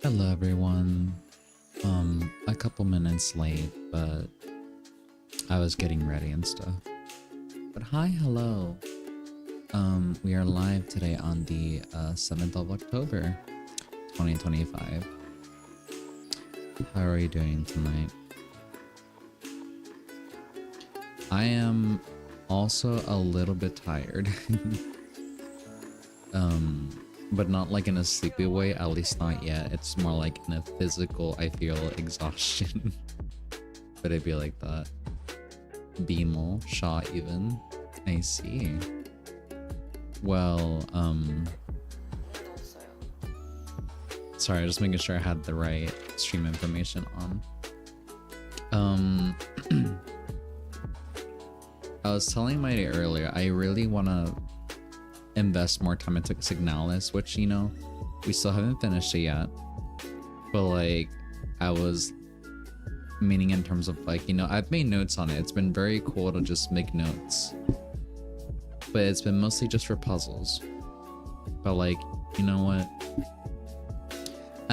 Hello everyone. A couple minutes late, but I was getting ready and stuff. But hi, hello. We are live today on the 7th of October, 2025. How are you doing tonight? I am also a little bit tired. But not like in a sleepy way, at least not yet. It's more like in a physical, I feel exhaustion. But it'd be like that. Beamo, Shaw even. I see. Well, sorry, just making sure I had the right stream information on. I was telling Mighty earlier, I really want to invest more time into Signalis, which, you know, we still haven't finished it yet. But like, I was meaning in terms of like, you know, I've made notes on it. It's been very cool to just make notes. But it's been mostly just for puzzles. But like, you know what?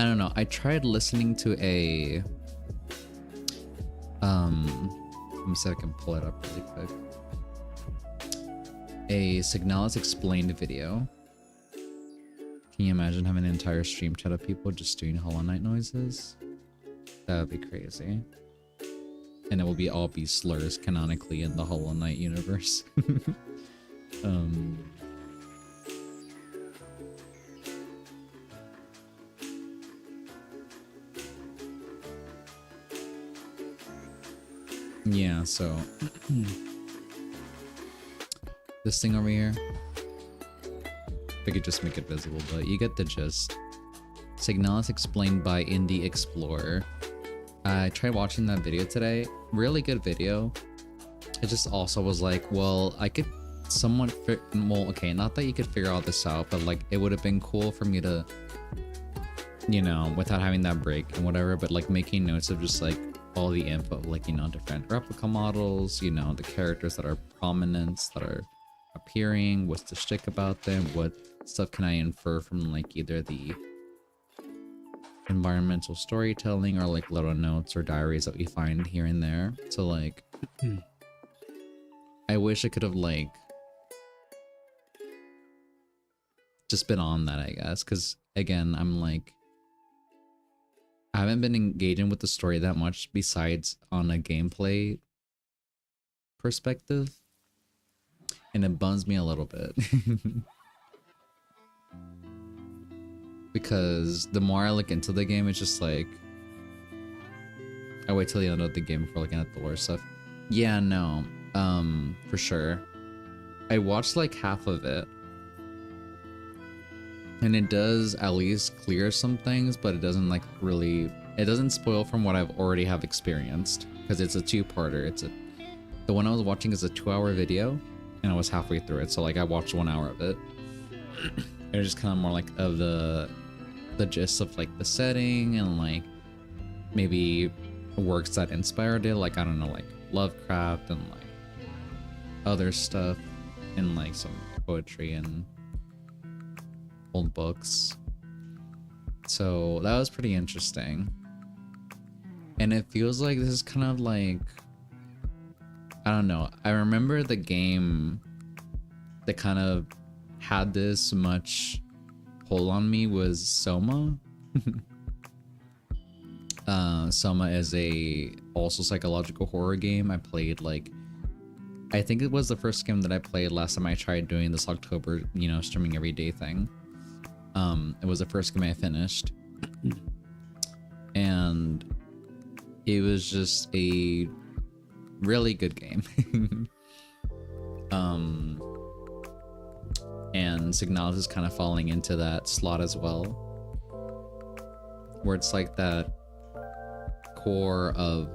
don't know. I tried listening to a let me see if I can pull it up really quick. A Signalis Explained video. Can you imagine having an entire stream chat of people just doing Hollow Knight noises? That would be crazy. And it will be all be slurs canonically in the Hollow Knight universe. Yeah, so this thing over here, we could just make it visible, but you get the gist. Signalis Explained by Indie Explorer. I tried watching that video today. Really good video. It just also was like, well, I could somewhat well, okay, not that you could figure all this out, but like it would have been cool for me to, you know, without having that break and whatever, but like making notes of just like all the info, like, you know, different replica models, you know, the characters that are prominent, that are appearing, what's the shtick about them, what stuff can I infer from like either the environmental storytelling or like little notes or diaries that we find here and there. So like I wish I could have like just been on that, I guess, because again, I'm like, I haven't been engaging with the story that much besides on a gameplay perspective, and it bums me a little bit. Because the more I look into the game, it's just like I wait till the end of the game before looking at the lore stuff. Yeah, no, for sure. I watched like half of it, and it does at least clear some things, but it doesn't like really, it doesn't spoil from what I've already have experienced, because it's a two-parter. The one I was watching is a 2-hour video, and I was halfway through it, so like I watched 1 hour of it. It was just kind of more like of the gist of like the setting and like maybe works that inspired it, like I don't know, like Lovecraft and like other stuff, and like some poetry and old books. So that was pretty interesting, and it feels like this is kind of like, I don't know, I remember the game that kind of had this much pull on me was Soma. Soma is also psychological horror game. I played like, I think it was the first game that I played last time I tried doing this October, you know, streaming every day thing. It was the first game I finished, and it was just a really good game. And Signalis is kind of falling into that slot as well, where it's like that core of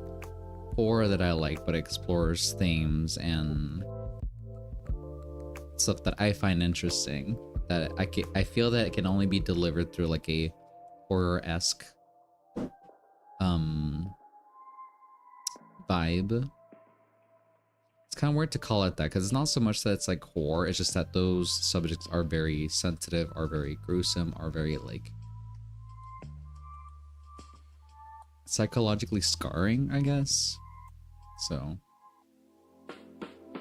horror that I like, but explores themes and stuff that I find interesting, that I feel that it can only be delivered through like a horror-esque vibe. It's kind of weird to call it that, because it's not so much that it's like horror, it's just that those subjects are very sensitive, are very gruesome, are very like psychologically scarring, I guess. So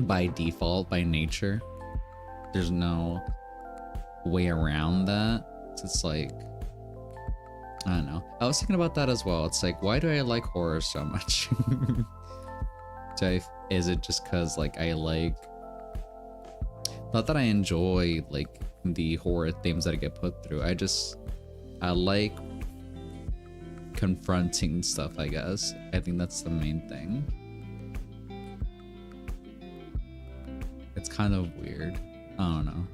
by default, by nature, there's no way around that. So it's like, I don't know. I was thinking about that as well. It's like, why do I like horror so much? Is it just because like I like, not that I enjoy like the horror themes that I get put through, I like confronting stuff, I guess. I think that's the main thing. It's kind of weird, I don't know,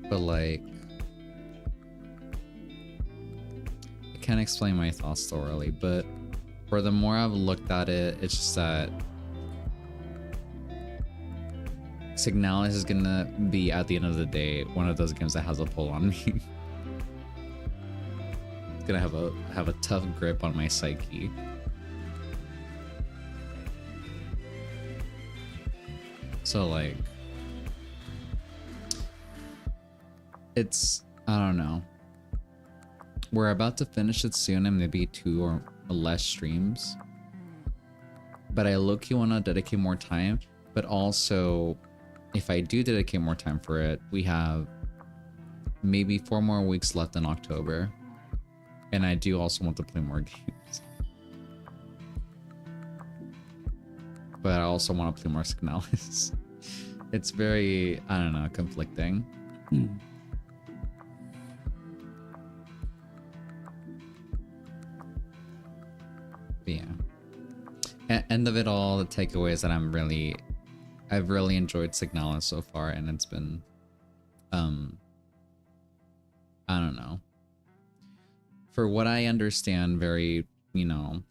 but like I can't explain my thoughts thoroughly, but for the more I've looked at it, it's just that Signalis is gonna be, at the end of the day, one of those games that has a pull on me. It's gonna have a tough grip on my psyche. So like, it's, I don't know. we're about to finish it soon and maybe 2 or less streams. But I low-key want to dedicate more time. But also, if I do dedicate more time for it, we have maybe 4 more weeks left in October. And I do also want to play more games. But I also want to play more Signalis. It's very, I don't know, conflicting. But yeah. End of it all, the takeaway is that I've really enjoyed Signalis so far, and it's been, I don't know. For what I understand, very, you know,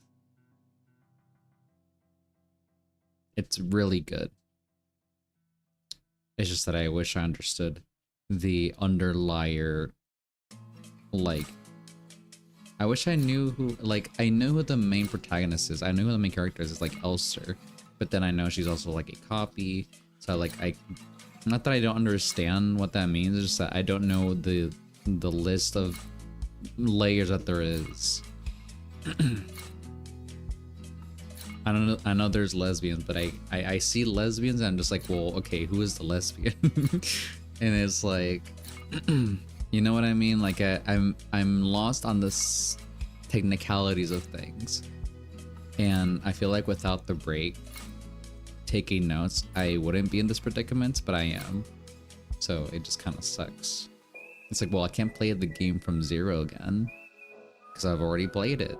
it's really good. It's just that I wish I understood the underlier, like, I wish I knew who, like, I knew who the main protagonist is. I knew who the main character is like Elster, but then I know she's also like a copy. So like, not that I don't understand what that means, it's just that I don't know the list of layers that there is. I know there's lesbians, but I see lesbians and I'm just like, well, okay, who is the lesbian? And it's like, you know what I mean? Like I'm lost on the technicalities of things, and I feel like without the break, taking notes, I wouldn't be in this predicament, but I am. So it just kind of sucks. It's like, well, I can't play the game from zero again because I've already played it.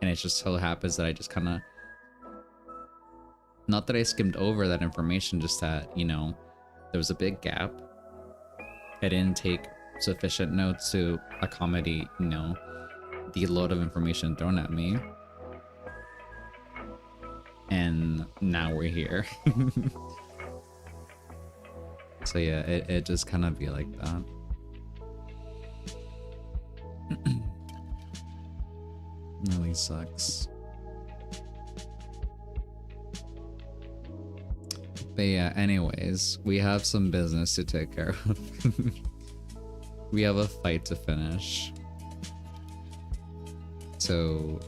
And it just so happens that I just kind of, not that I skimmed over that information, just that, you know, there was a big gap. I didn't take sufficient notes to accommodate, you know, the load of information thrown at me. And now we're here. So yeah, it just kind of be like that. Really sucks. But yeah, anyways, we have some business to take care of. We have a fight to finish. So,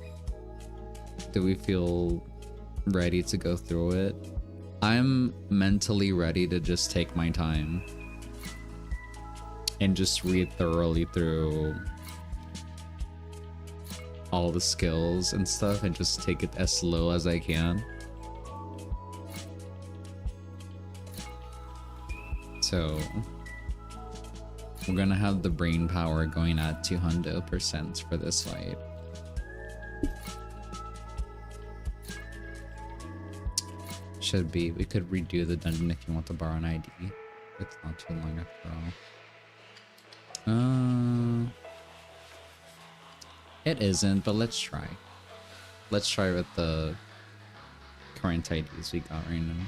do we feel ready to go through it? I'm mentally ready to just take my time and just read thoroughly through all the skills and stuff and just take it as slow as I can. So we're gonna have the brain power going at 200% for this fight. Should be. We could redo the dungeon if you want to borrow an ID. It's not too long after all. It isn't, but let's try. Let's try with the current IDs we got right now.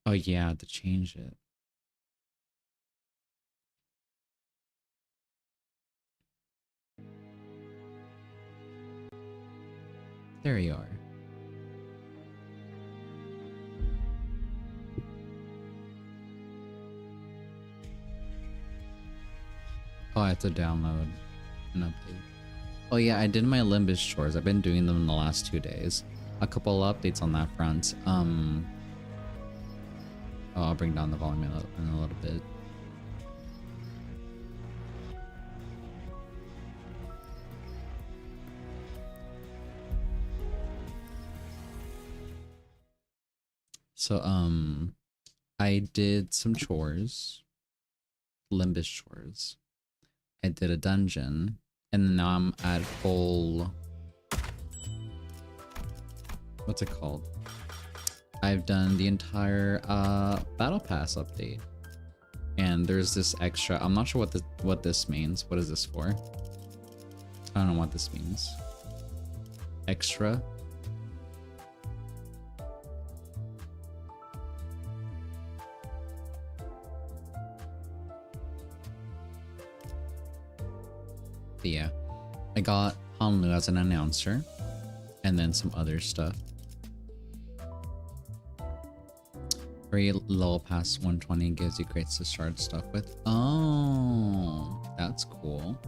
Oh yeah, to change it. There you are. Oh, I have to download an update. Oh yeah, I did my Limbus chores. I've been doing them in the last 2 days. A couple updates on that front. Oh, I'll bring down the volume in a little bit. So, I did some chores. Limbus chores. I did a dungeon, and now I'm at full... What's it called? I've done the entire Battle Pass update. And there's this extra... I'm not sure what this means. What is this for? I don't know what this means. Extra? But yeah, I got Hanlu as an announcer, and then some other stuff. Very low past 120 gives you crates to start stuff with. Oh, that's cool.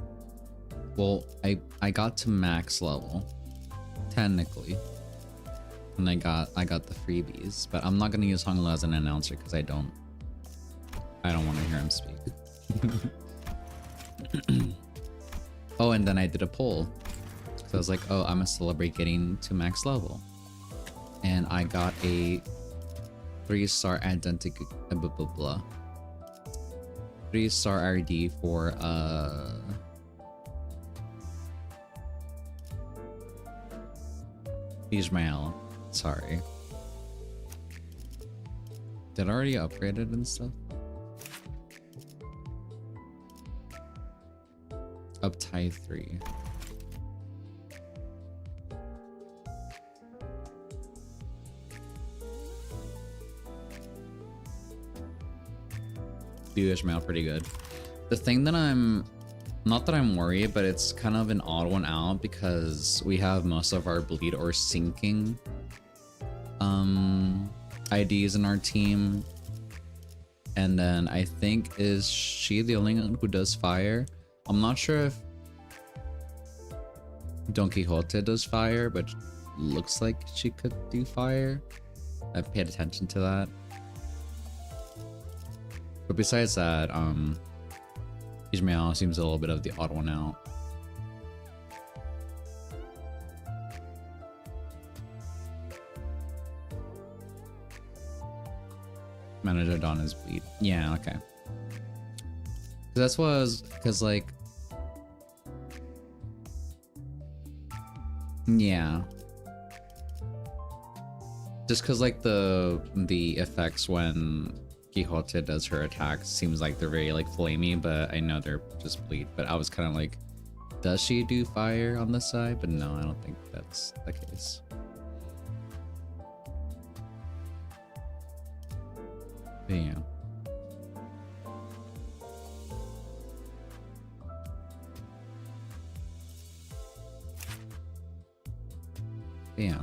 Well, I got to max level, technically, and I got the freebies. But I'm not gonna use Honglu as an announcer because I don't want to hear him speak. Oh, and then I did a poll. So I was like, oh, I'm gonna celebrate getting to max level, and I got a 3-star identical blah blah blah 3-star RD for Ishmael. Sorry. Did I already upgrade it and stuff? Up tie 3. Do Ishmael pretty good. The thing that not that I'm worried, but it's kind of an odd one out because we have most of our bleed or sinking IDs in our team. And then I think, is she the only one who does fire? I'm not sure if Don Quixote does fire, but looks like she could do fire. I've paid attention to that. But besides that, Ishmael seems a little bit of the odd one out. Manager Don is bleed. Yeah, okay. That's what I was, because like, yeah. Just because like the effects when Quixote does her attacks seems like they're very like flamey, but I know they're just bleed. But I was kind of like, does she do fire on this side? But no, I don't think that's the case. But yeah. But yeah.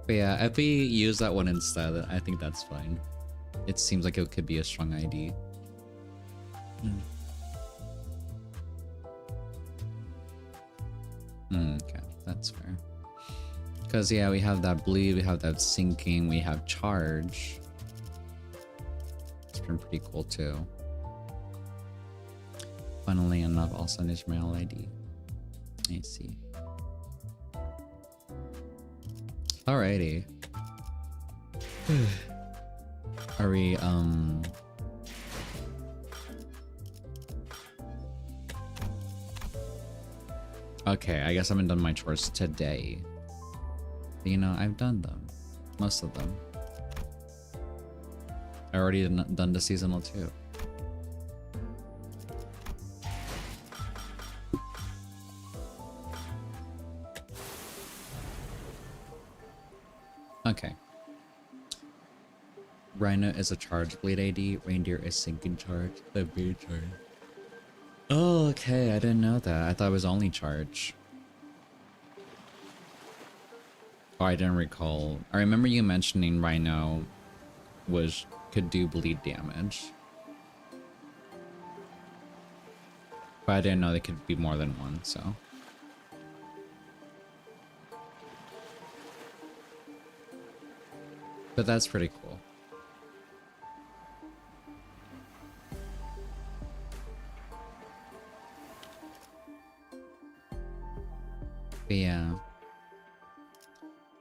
But yeah, if we use that one instead, I think that's fine. It seems like it could be a strong ID. Okay, that's fair. Because yeah, we have that bleed, we have that sinking, we have charge. It's been pretty cool too. Funnily enough, also an Ishmael ID. I see. Alrighty. Are we okay, I guess I haven't done my chores today. But, you know, I've done them. Most of them. I already done the seasonal too. Okay. Rhino is a charge bleed AD, Reindeer is sinking charge, the bleed charge. Oh, okay, I didn't know that. I thought it was only charge. Oh, I didn't recall. I remember you mentioning Rhino could do bleed damage. But I didn't know they could be more than one, so. But that's pretty cool. But yeah.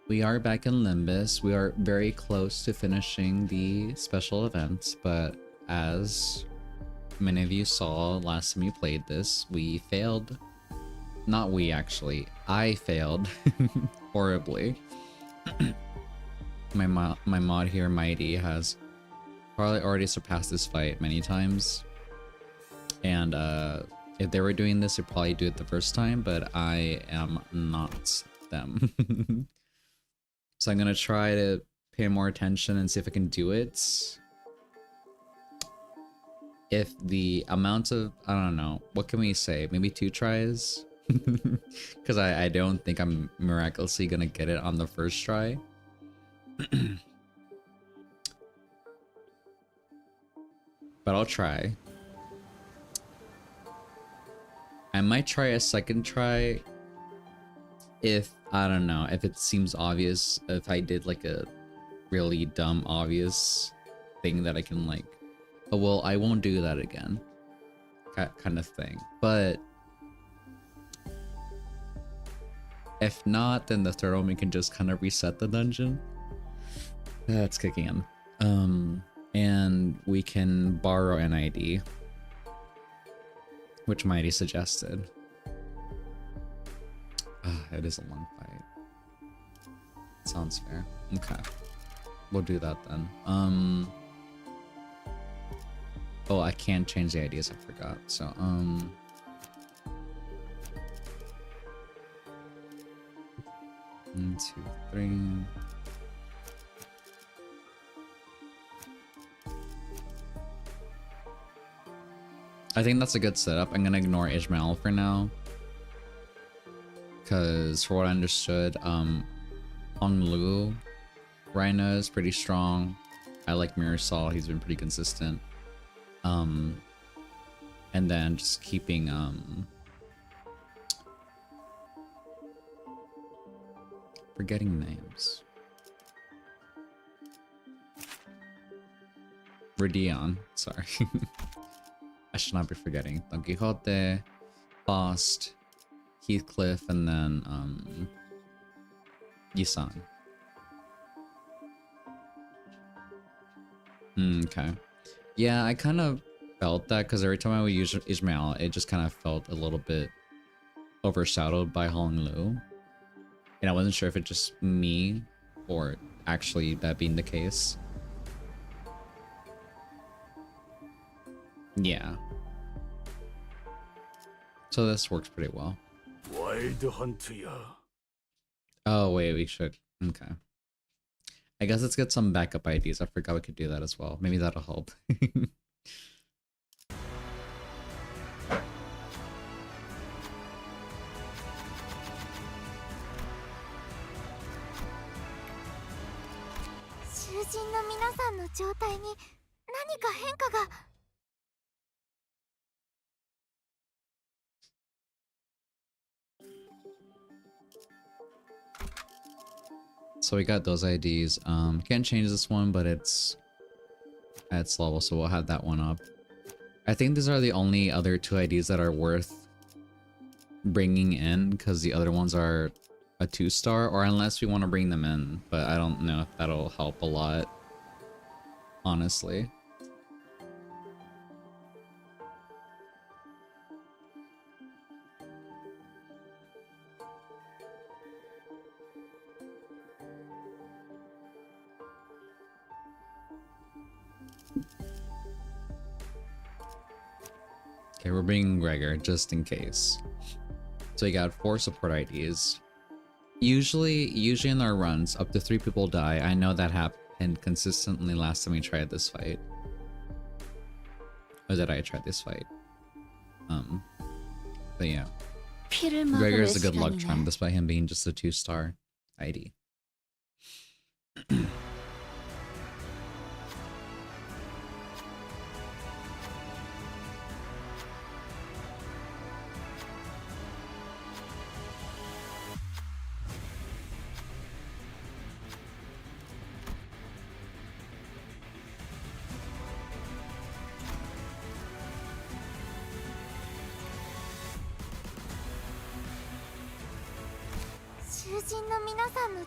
We are back in Limbus. We are very close to finishing the special events, but as many of you saw last time you played this, we failed. Not we, actually. I failed horribly. My mod here, Mighty, has probably already surpassed this fight many times. And if they were doing this, they'd probably do it the first time, but I am not them. So I'm gonna try to pay more attention and see if I can do it. If the amount of, I don't know, what can we say? Maybe 2 tries? Because I don't think I'm miraculously gonna get it on the first try. But I'll try. I might try a second try if, I don't know, if it seems obvious, if I did like a really dumb obvious thing that I can like, oh well, I won't do that again, kind of thing. But if not, then the third one we can just kind of reset the dungeon. That's kicking in. And we can borrow an ID, which Mighty suggested. It is a long fight. Sounds fair. Okay, we'll do that then. Oh, I can't change the IDs, I forgot. So 1, 2, 3. I think that's a good setup. I'm gonna ignore Ishmael for now, because for what I understood, Honglu Rhino is pretty strong. I like Mirasol, he's been pretty consistent. And then just keeping forgetting names. Rodion, sorry. I should not be forgetting. Don Quixote, Faust, Heathcliff, and then Yisan. Okay. Yeah, I kind of felt that because every time I would use Ishmael, it just kind of felt a little bit overshadowed by Honglu. And I wasn't sure if it's just me or actually that being the case. Yeah. So this works pretty well. Oh wait, we should. Okay. I guess let's get some backup IDs. I forgot we could do that as well. Maybe that'll help. So we got those IDs. Can't change this one, but it's at its level, so we'll have that one up. I think these are the only other 2 IDs that are worth bringing in, because the other ones are a 2-star, or unless we want to bring them in, but I don't know if that'll help a lot, honestly. Okay, we're bringing Gregor just in case. So we got 4 support IDs. Usually in our runs, up to 3 people die. I know that happened consistently last time we tried this fight. Or did I try this fight? But yeah. Gregor is a good luck charm, despite him being just a 2-star ID.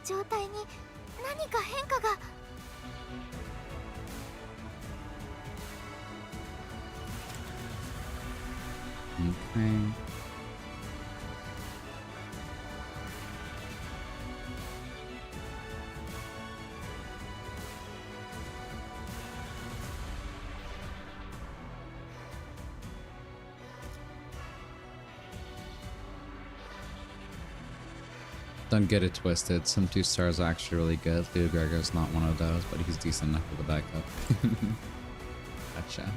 状態に何か変化が。Okay. Don't get it twisted. Some 2-stars are actually really good. Leo Gregor's not one of those, but he's decent enough for the backup. Gotcha.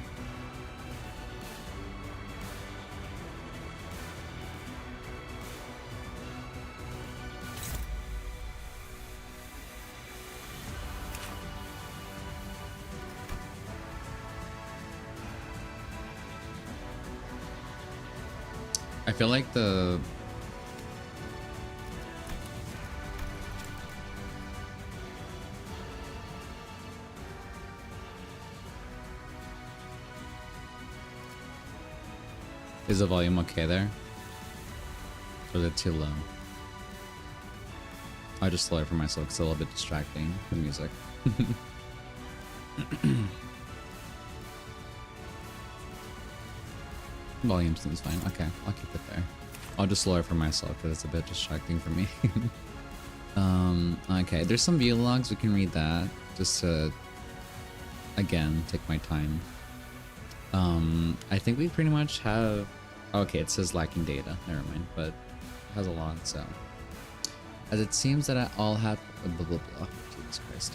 I feel like the is the volume okay there? Or is it too low? I'll just slow it for myself because it's a little bit distracting, the music. Volume seems fine. Okay, I'll keep it there. I'll just lower it for myself because it's a bit distracting for me. Okay, there's some view logs. We can read that just to, again, take my time. I think we pretty much have... Okay, it says lacking data. Never mind, but it has a lot, so... As it seems that I all had... Blah, blah, blah. Jesus Christ.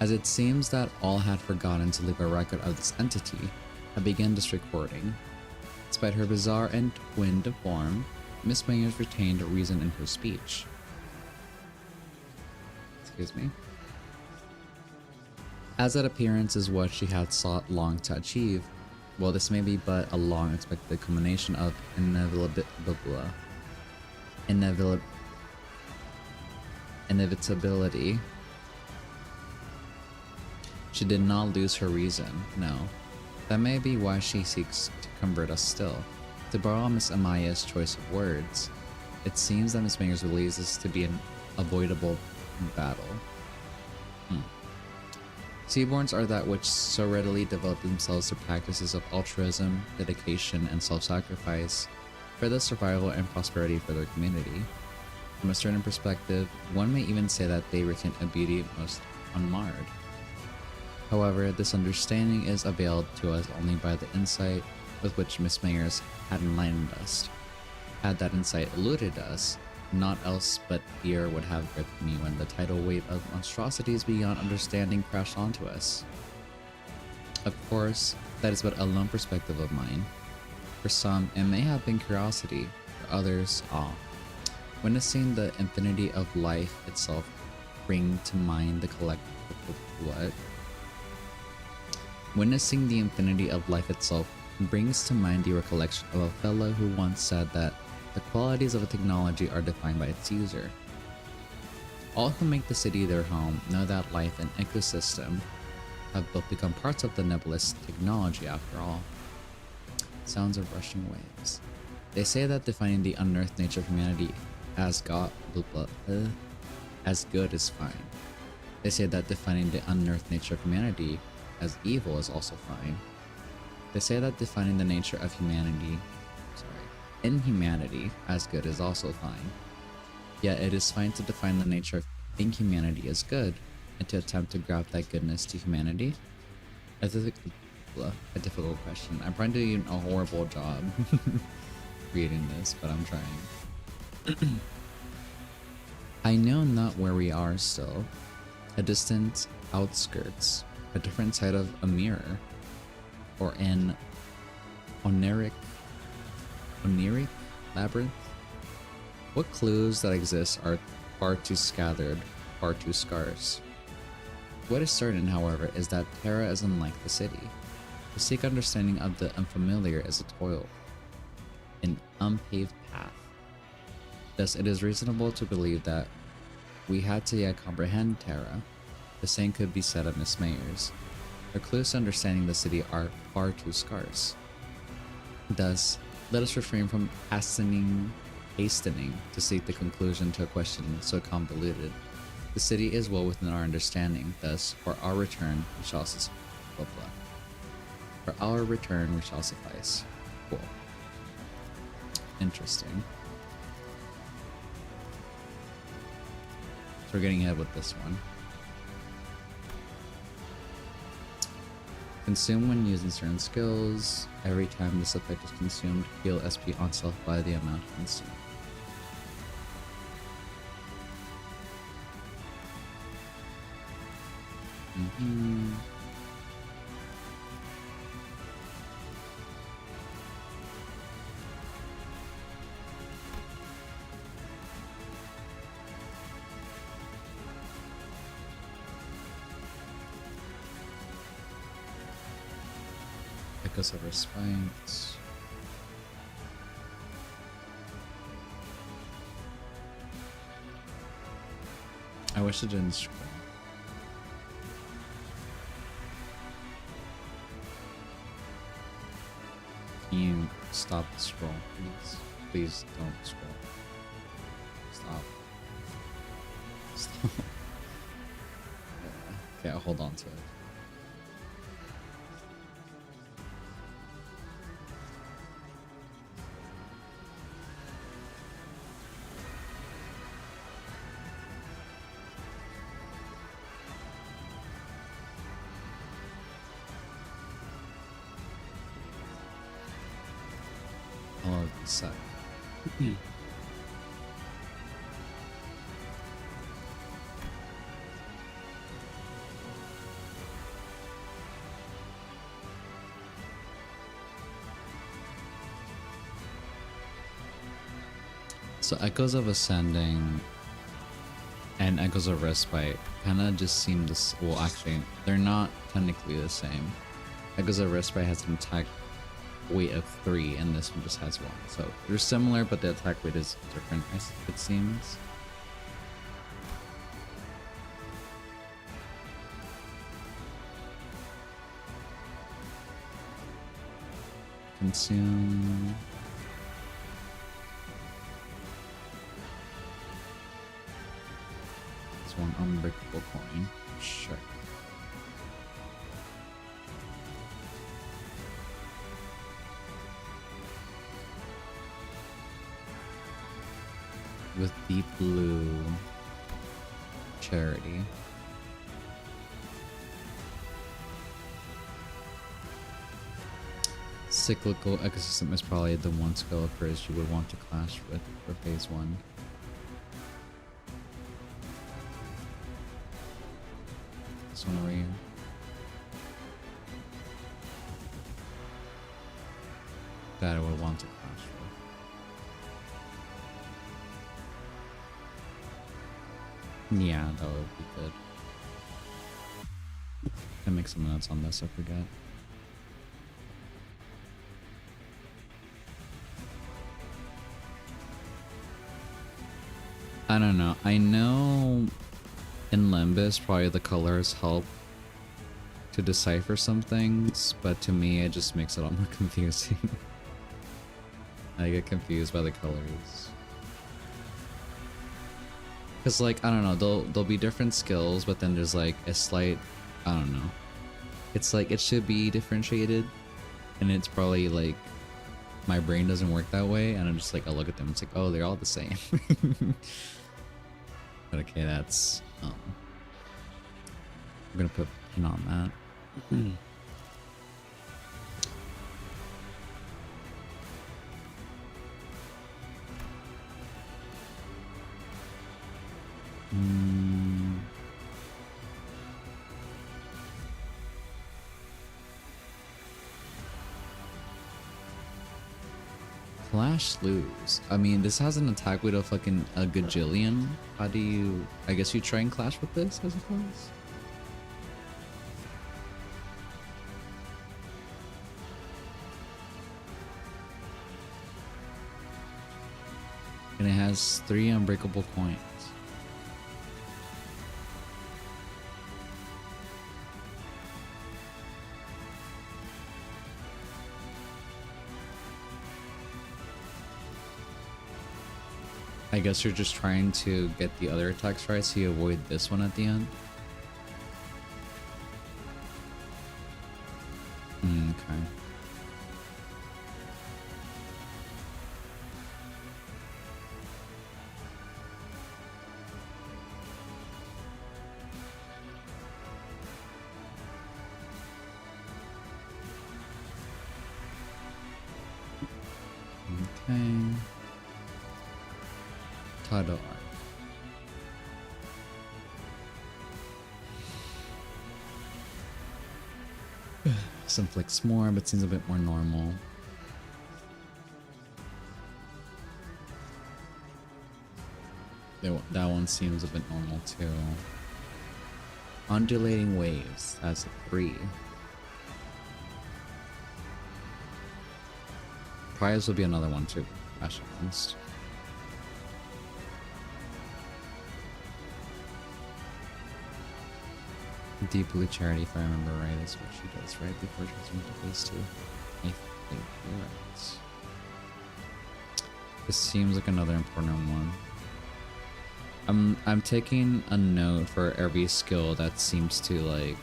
As it seems that all had forgotten to leave a record of this entity, I began this recording. Despite her bizarre and twinned form, Miss Mayers retained reason in her speech. Excuse me. As that appearance is what she had sought long to achieve, well, this may be but a long expected culmination of inevitability. She did not lose her reason, no. That may be why she seeks to convert us still. To borrow Miss Amaya's choice of words, it seems that Miss Mayers believes this to be an avoidable battle. Seaborns are that which so readily devote themselves to practices of altruism, dedication, and self-sacrifice for the survival and prosperity for their community. From a certain perspective, one may even say that they retain a beauty most unmarred. However, this understanding is availed to us only by the insight with which Miss Mayers had enlightened us. Had that insight eluded us, naught else but fear would have gripped me when the tidal wave of monstrosities beyond understanding crashed onto us. Of course, that is but a lone perspective of mine. For some, it may have been curiosity, for others, awe. Witnessing the infinity of life itself bring to mind the Witnessing the infinity of life itself brings to mind the recollection of a fellow who once said that the qualities of a technology are defined by its user. All who make the city their home know that life and ecosystem have both become parts of the nebulous technology after all. Sounds of rushing waves. They say that defining the unearthed nature of humanity as as good is fine. They say that defining the unearthed nature of humanity as evil is also fine. They say that defining the nature of inhumanity as good is also fine. Yet it is fine to define the nature of inhumanity as good and to attempt to graft that goodness to humanity? A difficult question. I'm probably doing a horrible job reading this, but I'm trying. I know not where we are still. A distant outskirts, a different side of a mirror, or an oniric labyrinth. What clues that exist are far too scattered, far too scarce. What is certain, however, is that Terra is unlike the city. To seek understanding of the unfamiliar is a toil, an unpaved path. Thus, it is reasonable to believe that we had to yet comprehend Terra. The same could be said of Miss Mayers. Her clues to understanding the city are far too scarce. Thus, let us refrain from hastening to seek the conclusion to a question so convoluted. The city is well within our understanding, thus, for our return we shall suffice. Cool. Interesting. So we're getting ahead with this one. Consume when using certain skills. Every time this effect is consumed, heal SP on self by the amount consumed. Echoes of respite. I wish it didn't scroll. Can you stop the scroll, please? Please don't scroll. Stop. Stop. Okay, I'll hold on to it. All of this set. So Echoes of Ascending and Echoes of Respite kind of just seem this. Well, actually, they're not technically the same. Echoes of Respite has an attack weight of 3, and this one just has 1. So they're similar, but the attack weight is different, it seems. Consume. It's one unbreakable coin. Sure. With deep blue charity. Cyclical ecosystem is probably the one skill of hers you would want to clash with for phase 1. This one over here. That I would want to clash with. Yeah, that would be good. I make some notes on this, I forget. I don't know. I know in Limbus probably the colors help to decipher some things, but to me it just makes it all more confusing. I get confused by the colors. Cause like, I don't know, there'll be different skills, but then there's like a slight, I don't know. It's like it should be differentiated, and it's probably like my brain doesn't work that way, and I'm just like, I look at them, it's like, oh, they're all the same. But okay, that's I'm gonna put a pin on that. Clash lose. I mean, this has an attack weight of fucking a gajillion. How do you... I guess you try and clash with this, I suppose? And it has 3 unbreakable coins. I guess you're just trying to get the other attacks right so you avoid this one at the end. Okay. Okay. Tadar. Some flicks more, but seems a bit more normal. That one seems a bit normal too. Undulating waves. That's a 3. Prize will be another one too. Crash against. Deep Blue Charity, if I remember right, is what she does right before she goes into phase 2. I think you're right. This seems like another important one. I'm taking a note for every skill that seems to like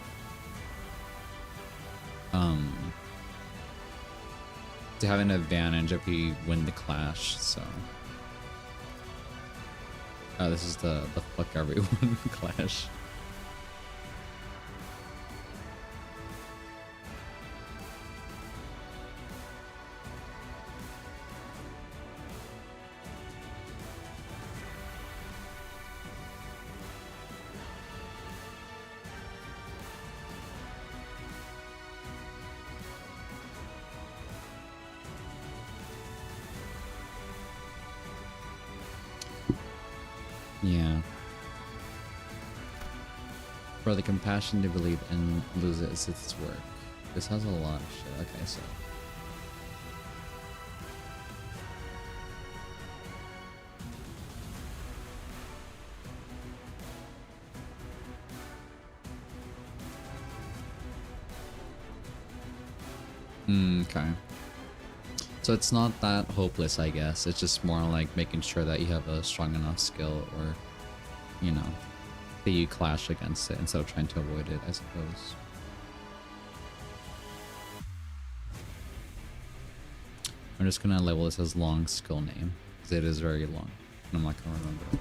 to have an advantage if we win the clash, so oh, this is the fuck everyone clash. Yeah. For the compassion to believe and lose it is its work. This has a lot of shit. Okay, so. Okay. So it's not that hopeless, I guess. It's just more like making sure that you have a strong enough skill, or, you know, that you clash against it instead of trying to avoid it, I suppose. I'm just gonna label this as long skill name, because it is very long, and I'm not gonna remember it.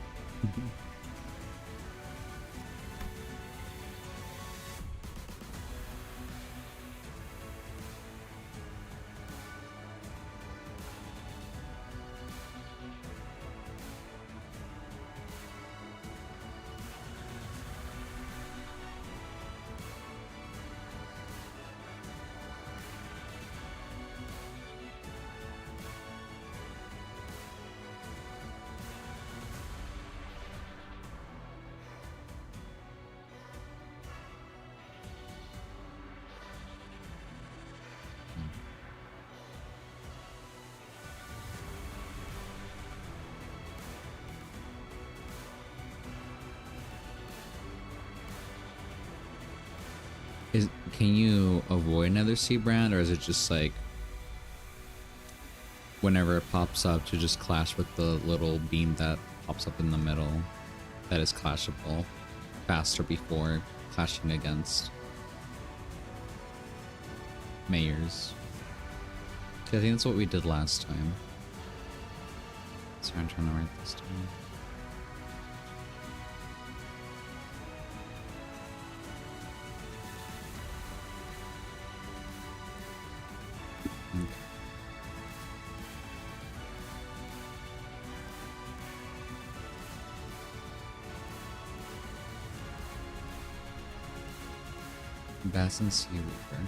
Can you avoid another C brand, or is it just like whenever it pops up to just clash with the little beam that pops up in the middle that is clashable faster before clashing against mayors? Okay, I think that's what we did last time. Sorry, I'm trying to write this down. Bass and Sea Reaper.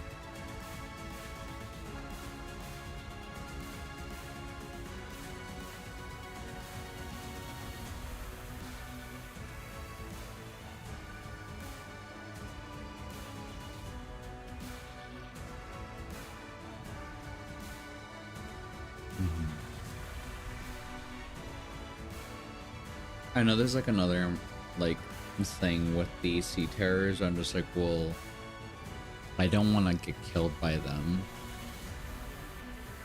I know there's like another like thing with the sea terrors. I'm just like, well, I don't want to get killed by them.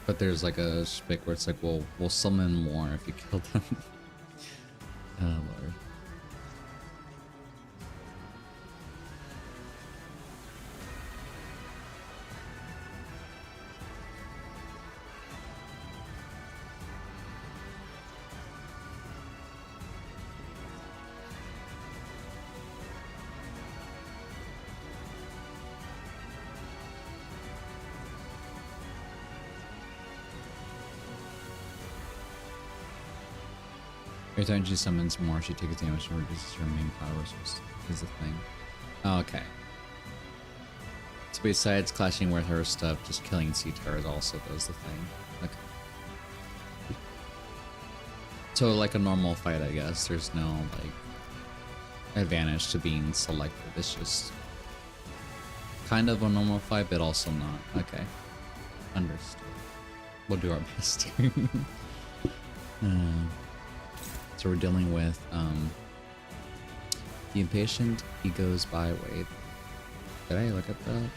But there's like a spick where it's like, well, we'll summon more if you kill them. Oh lord. Every time she summons more, she takes damage and reduces her main power source. Is the thing. Oh, okay. So besides clashing with her stuff, just killing sea terrors also does the thing. Okay. So like a normal fight, I guess. There's no like advantage to being selected. It's just kind of a normal fight, but also not. Okay. Understood. We'll do our best. So we're dealing with the impatient ego's byway. Did I look at that?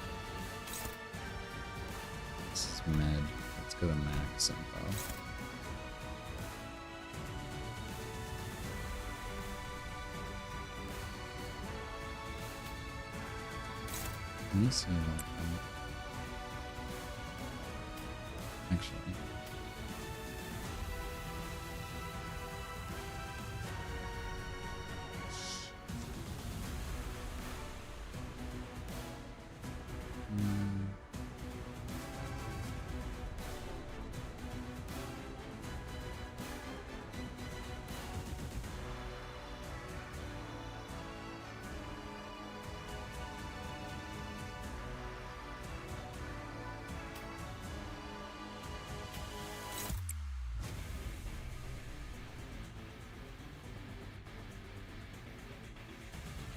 This is mid. Let's go to max info. Let me see what actually.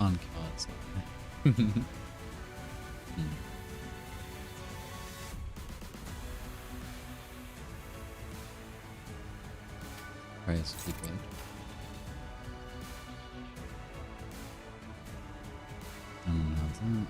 On cards. Price be good. I don't know that.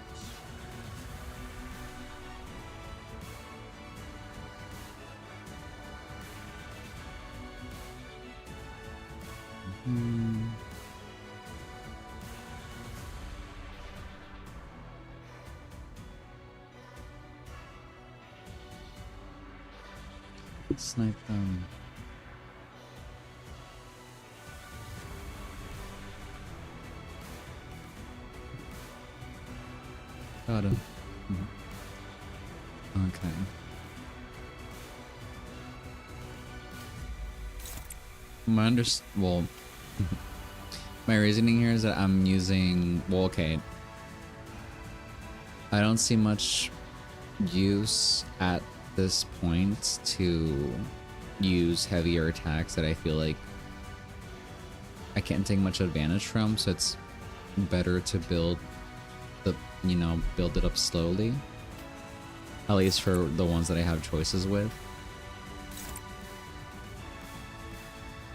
Snipe them. Got him. Okay. Well, my reasoning here is that I'm using, well, okay. I don't see much use at this point to use heavier attacks that I feel like I can't take much advantage from, so it's better to build the, you know, build it up slowly, at least for the ones that I have choices with.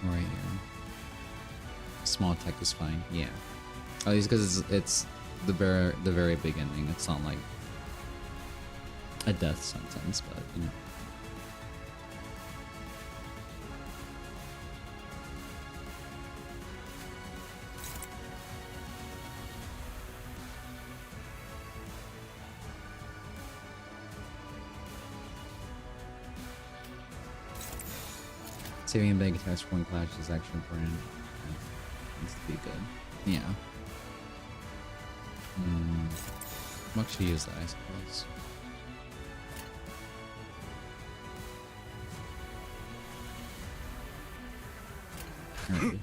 Right here. Small attack is fine, yeah. At least because it's the very beginning. It's not like a death sentence, but you know. Saving big attacks for one clash is actually important. Needs to be good. Yeah. I'll actually use that, I suppose. Alrighty.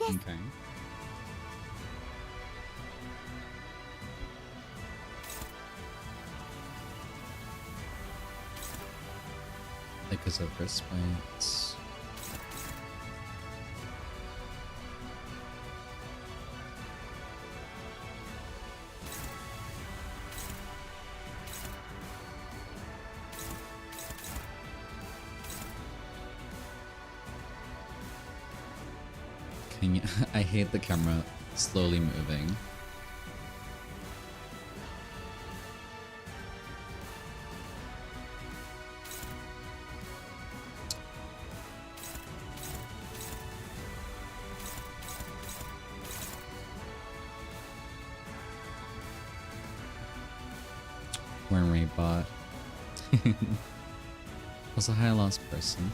Okay. Because of wrist bites. I hate the camera slowly moving. Worm rate bot. Also, hi, lost person.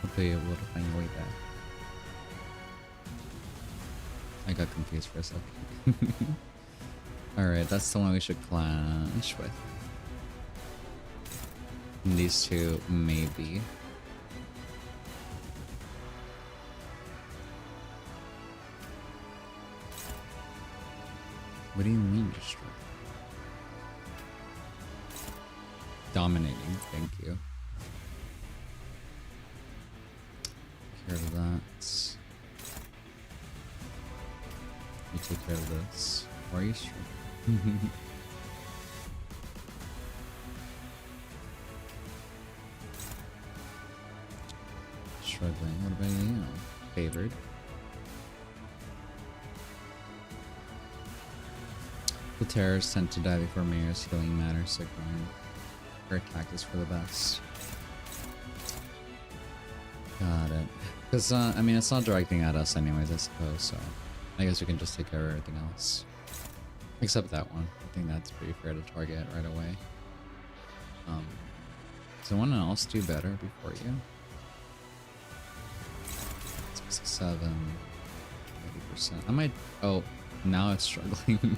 Hope you're able to find your way back. I got confused for a second. Alright, that's the one we should clash with. And these two, maybe. What do you mean you're struggling? Dominating, thank you. Care of that. You take care of this. Why are you struggling? Struggling. What about you? Favored. The terrorists tend to die before Mayor's healing matters, so grind. Her attack is for the best. Got it. Because, I mean, it's not directing at us anyways, I suppose, so I guess we can just take care of everything else. Except that one. I think that's pretty fair to target right away. Does anyone else do better before you? 67, 80%. I might. Oh, now it's struggling.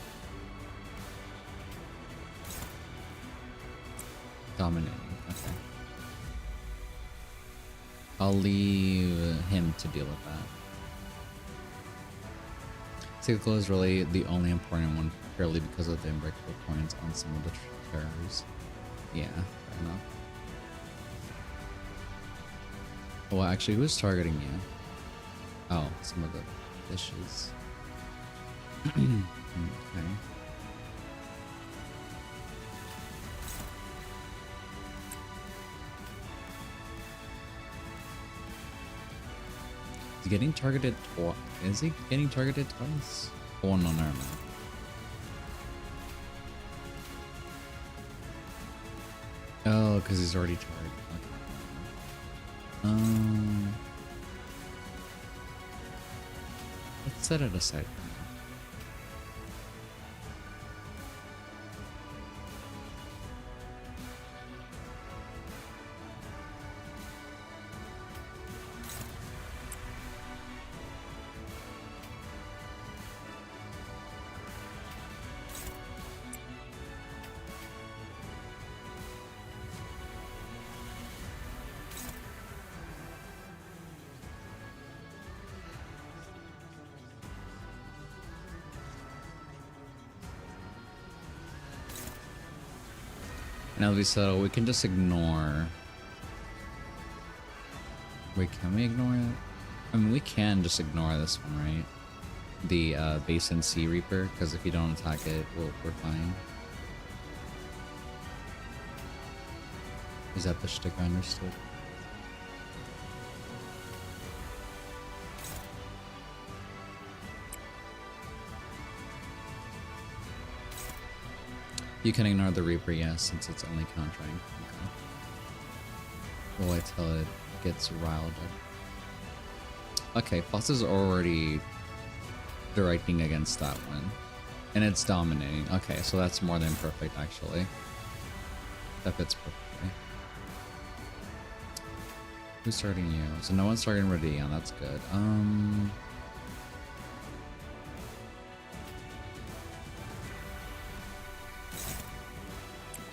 Dominating. Okay. I'll leave him to deal with that. Cyclical is really the only important one, purely because of the unbreakable points on some of the terrors. Yeah, fair enough. Well, actually, who's targeting you? Oh, some of the dishes. Okay. He's getting targeted twice. Is he getting targeted twice? Oh, no, never mind. Oh, because he's already targeted. Okay. Let's set it aside for now. Now we settle, we can just ignore. Wait, can we ignore it? I mean, we can just ignore this one, right? The Basin Sea Reaper, because if you don't attack it, we're fine. Is that the shtick I understood? You can ignore the Reaper, yes, since it's only countering. Okay. We'll wait till it gets riled up. Okay, Foss is already directing against that one. And it's dominating. Okay, so that's more than perfect, actually. That fits perfectly. Who's starting you? So no one's starting Radion, that's good.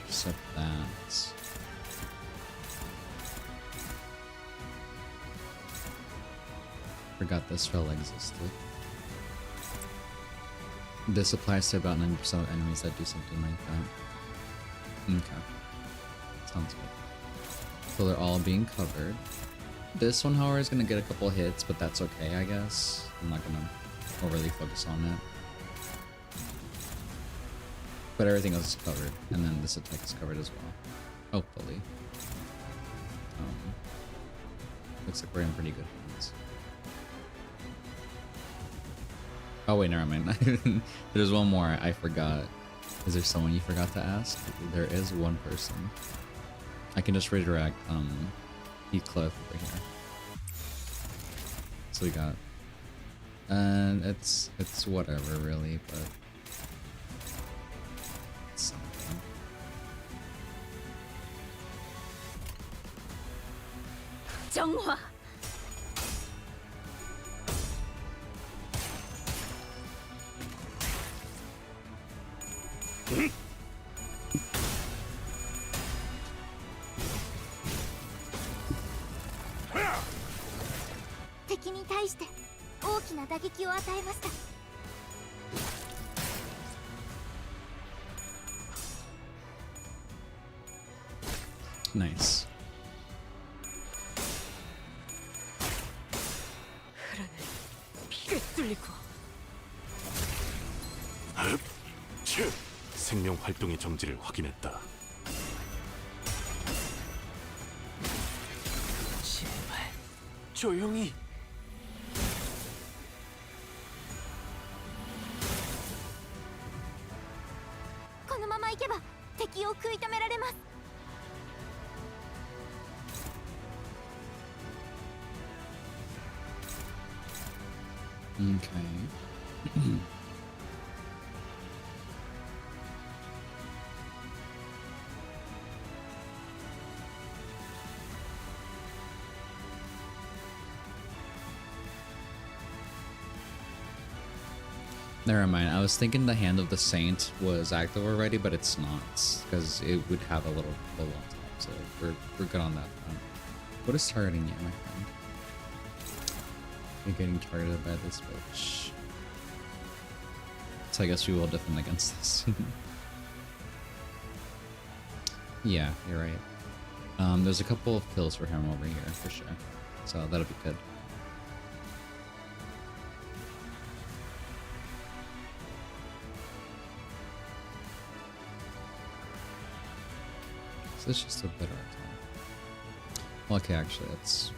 Except that. Forgot this spell existed. This applies to about 90% of enemies that do something like that. Okay. Sounds good. So they're all being covered. This one, however, is gonna get a couple hits, but that's okay, I guess. I'm not gonna overly focus on it. But everything else is covered, and then this attack is covered as well. Hopefully. Looks like we're in pretty good hands. Oh wait, never mind. There's one more I forgot. Is there someone you forgot to ask? There is one person. I can just redirect Heathcliff over here. So we got, and it's whatever really, but it's something. 정화. 敵に対して大きな打撃を与えました。Nice. 흐르는 피를 뚫리고 생명 활동의 정지를 확인했다. 제발 조용히. このまま行けば敵を食い止められます。 Okay. Never mind. I was thinking the Hand of the Saint was active already, but it's not, because it would have a little pull on top. So we're good on that front. What is targeting you, my friend? You're getting targeted by this bitch. So I guess we will defend against this. Yeah, you're right. There's a couple of kills for him over here for sure, so that'll be good. So it's just a better attack. Well, okay, actually, that's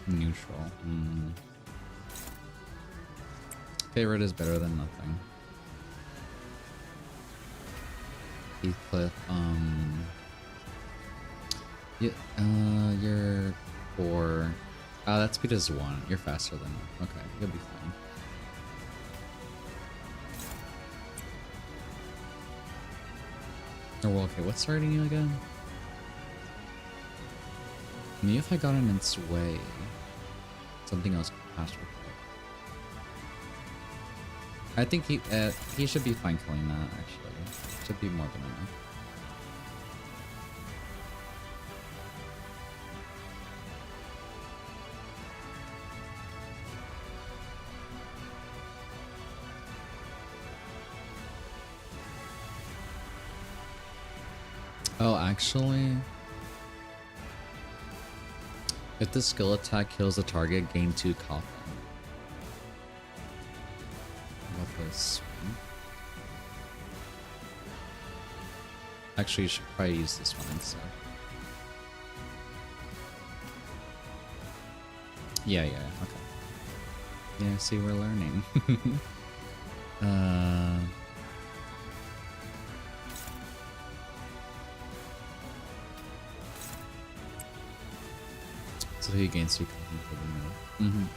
neutral. Favorite is better than nothing. Heathcliff, yeah, you're 4. That speed is 1. You're faster than me. Okay, you'll be fine. Oh, well, okay, what's starting you again? Maybe if I got in its way, something else could pass real quick. I think he should be fine killing that, actually. Should be more than enough. Oh, actually, if the skill attack kills the target, gain 2 coffin. How about this? Actually, you should probably use this one instead. Yeah, okay. Yeah, see, we're learning. So he gains 2 coffin for the middle.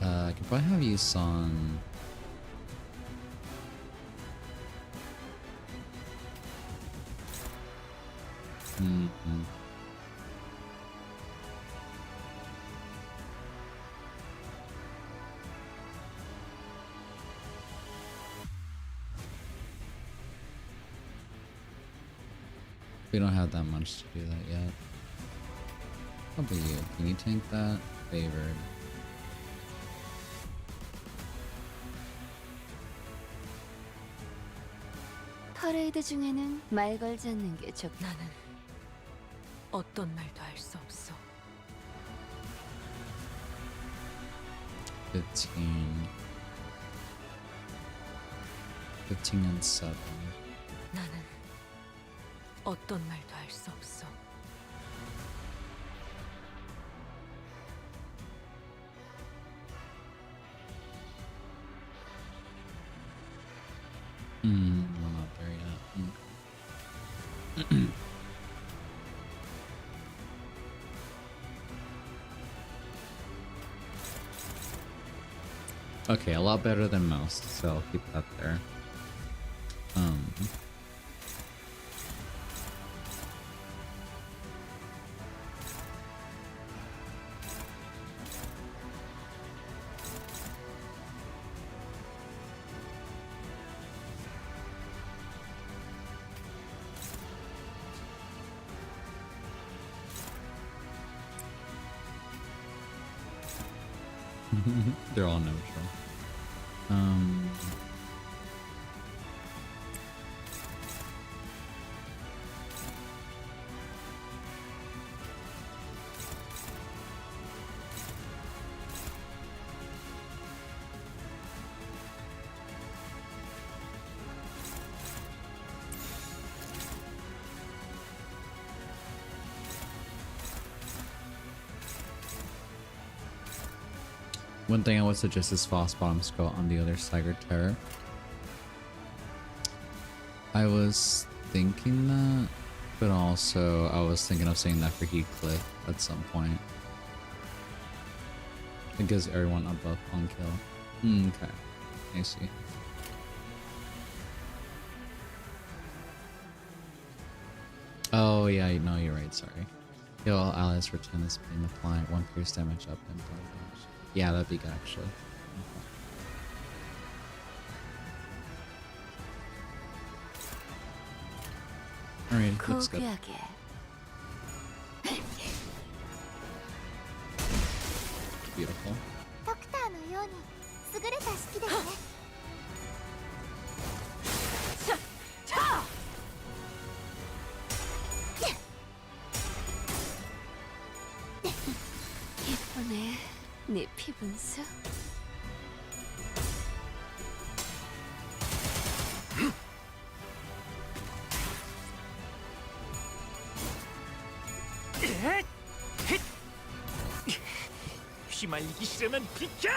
I could probably have you on. We don't have that much to do that yet. How about you? Can you tank that? Favored. 퍼레이드 중에는 말 걸지 않는 게 적. 나는 어떤 말도 할 수 없어. 15. 15 and 7. 나는 어떤 말도 할 수 없어. We're not there yet. Okay, a lot better than most, so I'll keep that there. They're all neutral. One thing I would suggest is False Bottom Skull on the other Stagger Terror. I was thinking that, but also I was thinking of saying that for Heathcliff at some point. It gives everyone a buff on kill. Okay, I see. Oh yeah, no, you're right, sorry. Heal all allies return this being applied, 1 pierce damage up and down damage. Yeah, that'd be good actually. Alright, looks good. 航空 Beautiful. ドクターのように優れた式ですね。예쁘네. 네 피분수. 휘말리기 싫으면 비켜!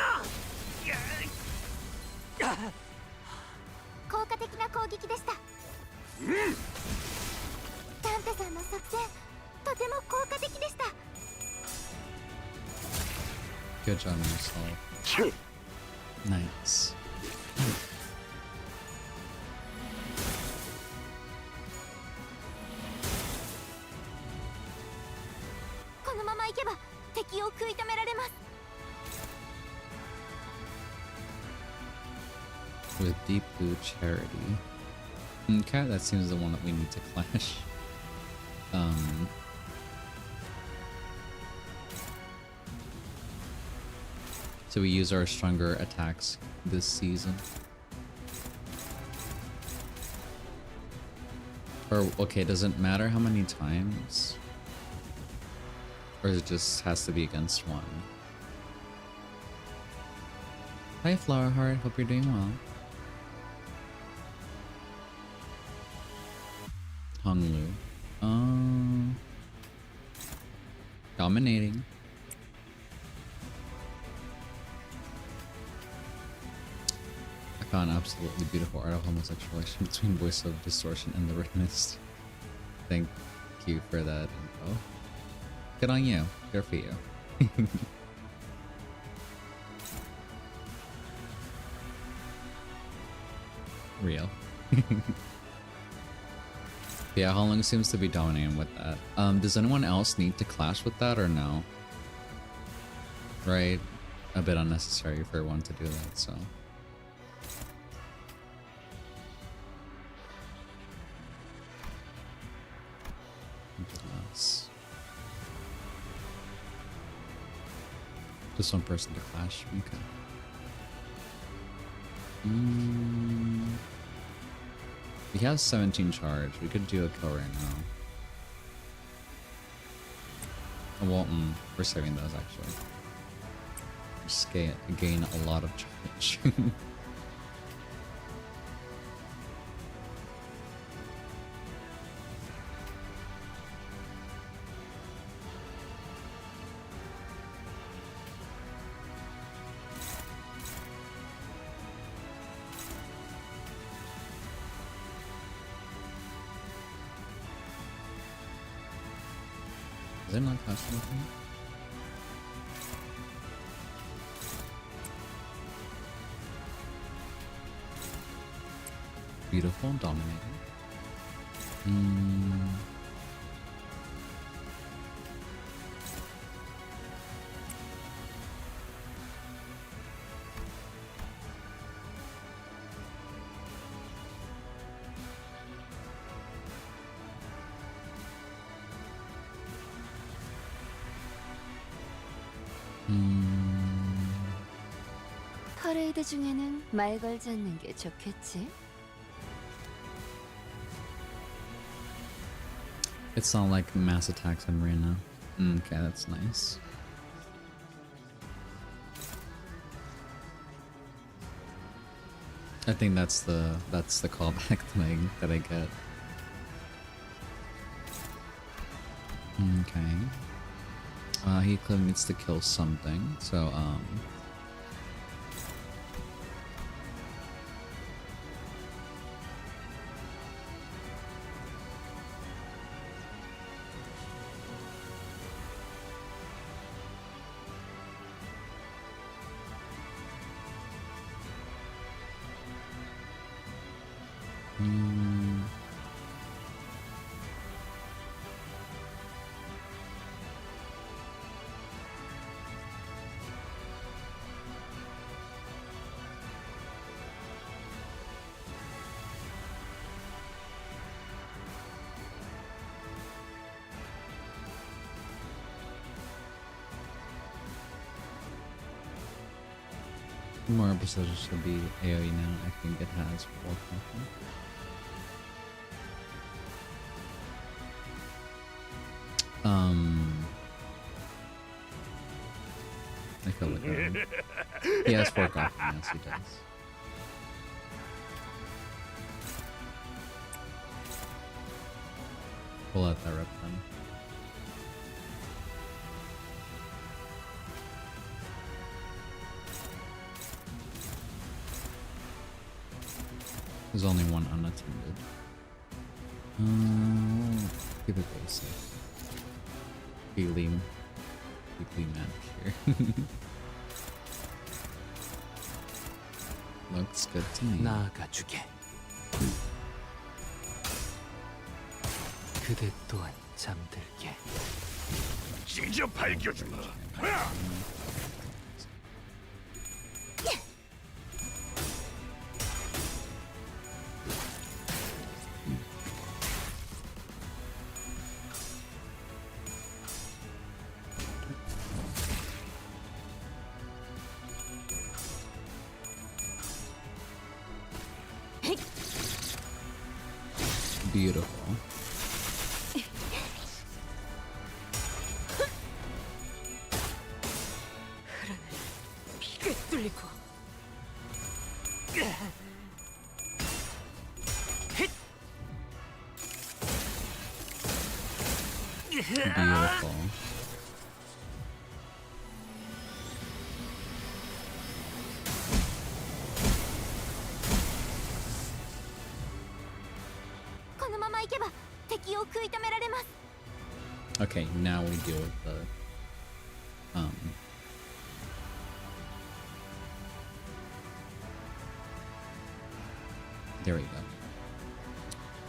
効果的な攻撃でした。ダンテさんの作戦、とても効果的でした。 Good job on yourself. Nice. このままいけば敵を食い止められます。 With Deep Blue Charity. Okay, that seems the one that we need to clash. So we use our stronger attacks this season. Or, okay, does it matter how many times? Or it just has to be against one? Hi Flowerheart, hope you're doing well. Honglu. Dominating. I found an absolutely beautiful art of homosexuality between Voice of Distortion and the Rhythmist. Thank you for that info. Good on you. Good for you. Real. Yeah, Holong seems to be dominating with that. Does anyone else need to clash with that or no? Right? A bit unnecessary for one to do that, so. Less. Just one person to clash. Okay. We have 17 charge. We could do a kill right now. Well, we're saving those actually. Just gain a lot of charge. Is there not clashing with me? Beautiful, dominating. 퍼레이드 중에는 말 걸지 않는 게 좋겠지? It's not like mass attacks on Reyna. Okay, that's nice. I think that's the callback that I get. Okay. He clearly needs to kill something, so more episodes should be AoE now. I think it has 4 confidence. I feel like he has 4 confidence, yes he does. We'll let that rip then. There's only one unattended. Keep it basic. Weekly match here. Looks good to me. 나아가주게. 그대 또한 잠들게. 징저 밝혀주마. Beautiful. 피가 뚫리고. Beautiful. Okay, now we deal with the there we go.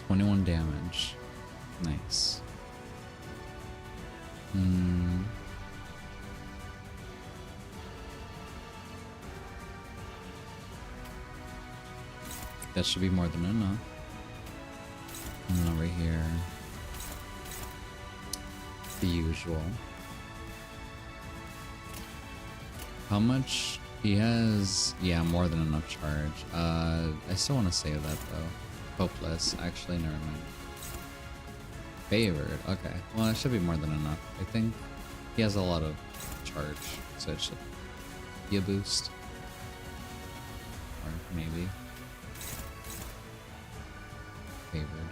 21 damage. Nice. That should be more than enough. And then over here, the usual. How much? He has, yeah, more than enough charge. I still want to save that though. Hopeless. Actually, never mind. Favored. Okay. Well, it should be more than enough. I think he has a lot of charge, so it should be a boost. Or maybe. Favored.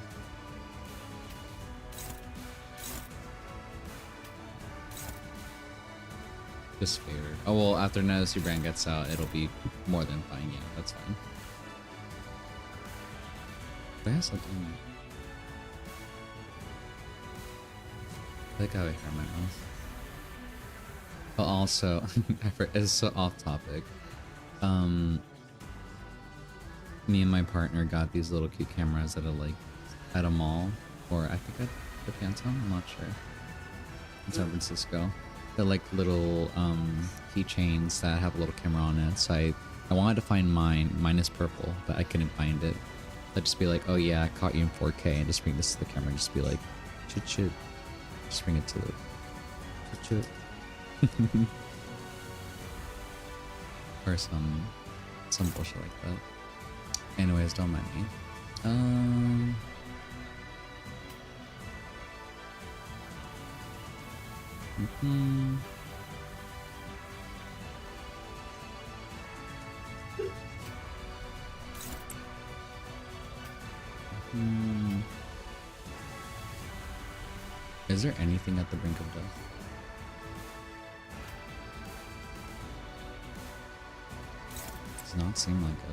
Disfavored. Oh well, after Nezusi brand gets out, it'll be more than fine. Yeah, that's fine. But I have something. I think I have a hair in my mouth. But also, it's so off topic. Me and my partner got these little cute cameras that are like at a mall, or I think at the Phantom. I'm not sure. In San Francisco. They're like little keychains that have a little camera on it. So I wanted to find mine. Mine is purple, but I couldn't find it. I'd just be like, oh yeah, I caught you in 4K, and just bring this to the camera and just be like, chit chit. Just bring it to the chit chit. Or some Some bullshit like that. Anyways, don't mind me. Is there anything at the brink of death? Does not seem like it.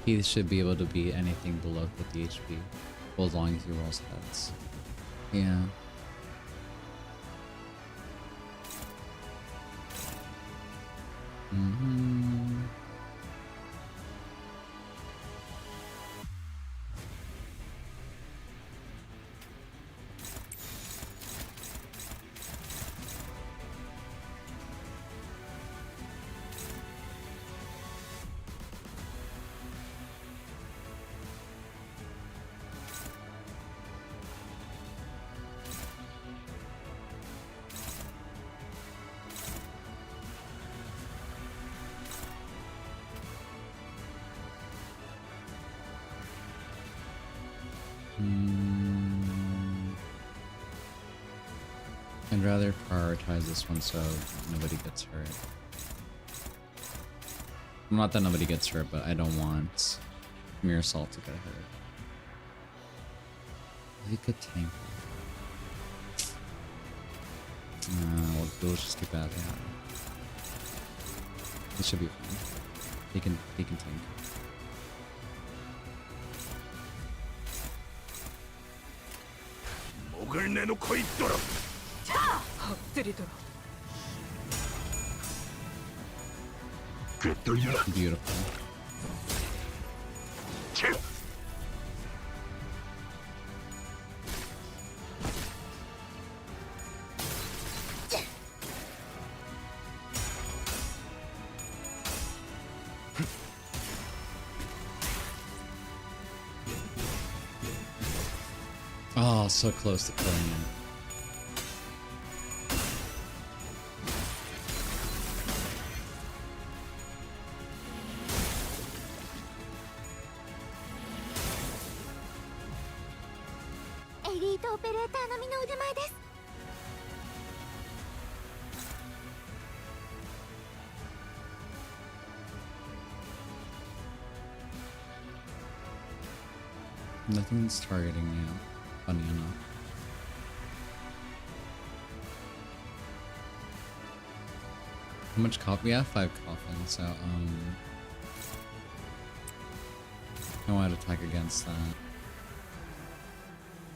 He should be able to beat anything below 50 HP, well, as long as he rolls heads. Yeah. I'd rather prioritize this one so nobody gets hurt. Not that nobody gets hurt, but I don't want Mirror Assault to get hurt. He could tank. We'll just keep out. Yeah. It should be fine. He can tank. 목을 내놓고 있도록. 엎드리도록. 꿰뚫려라. Beautiful. 칠. Oh, so close to killing him. Nothing's targeting you, funny enough. How much coffee? We have 5 coffins, so I want to attack against that.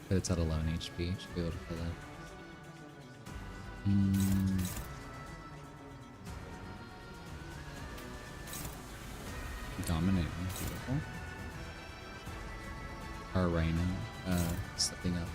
But it's at 11 HP, should be able to kill it. Dominating, beautiful. Our Raina, stepping up.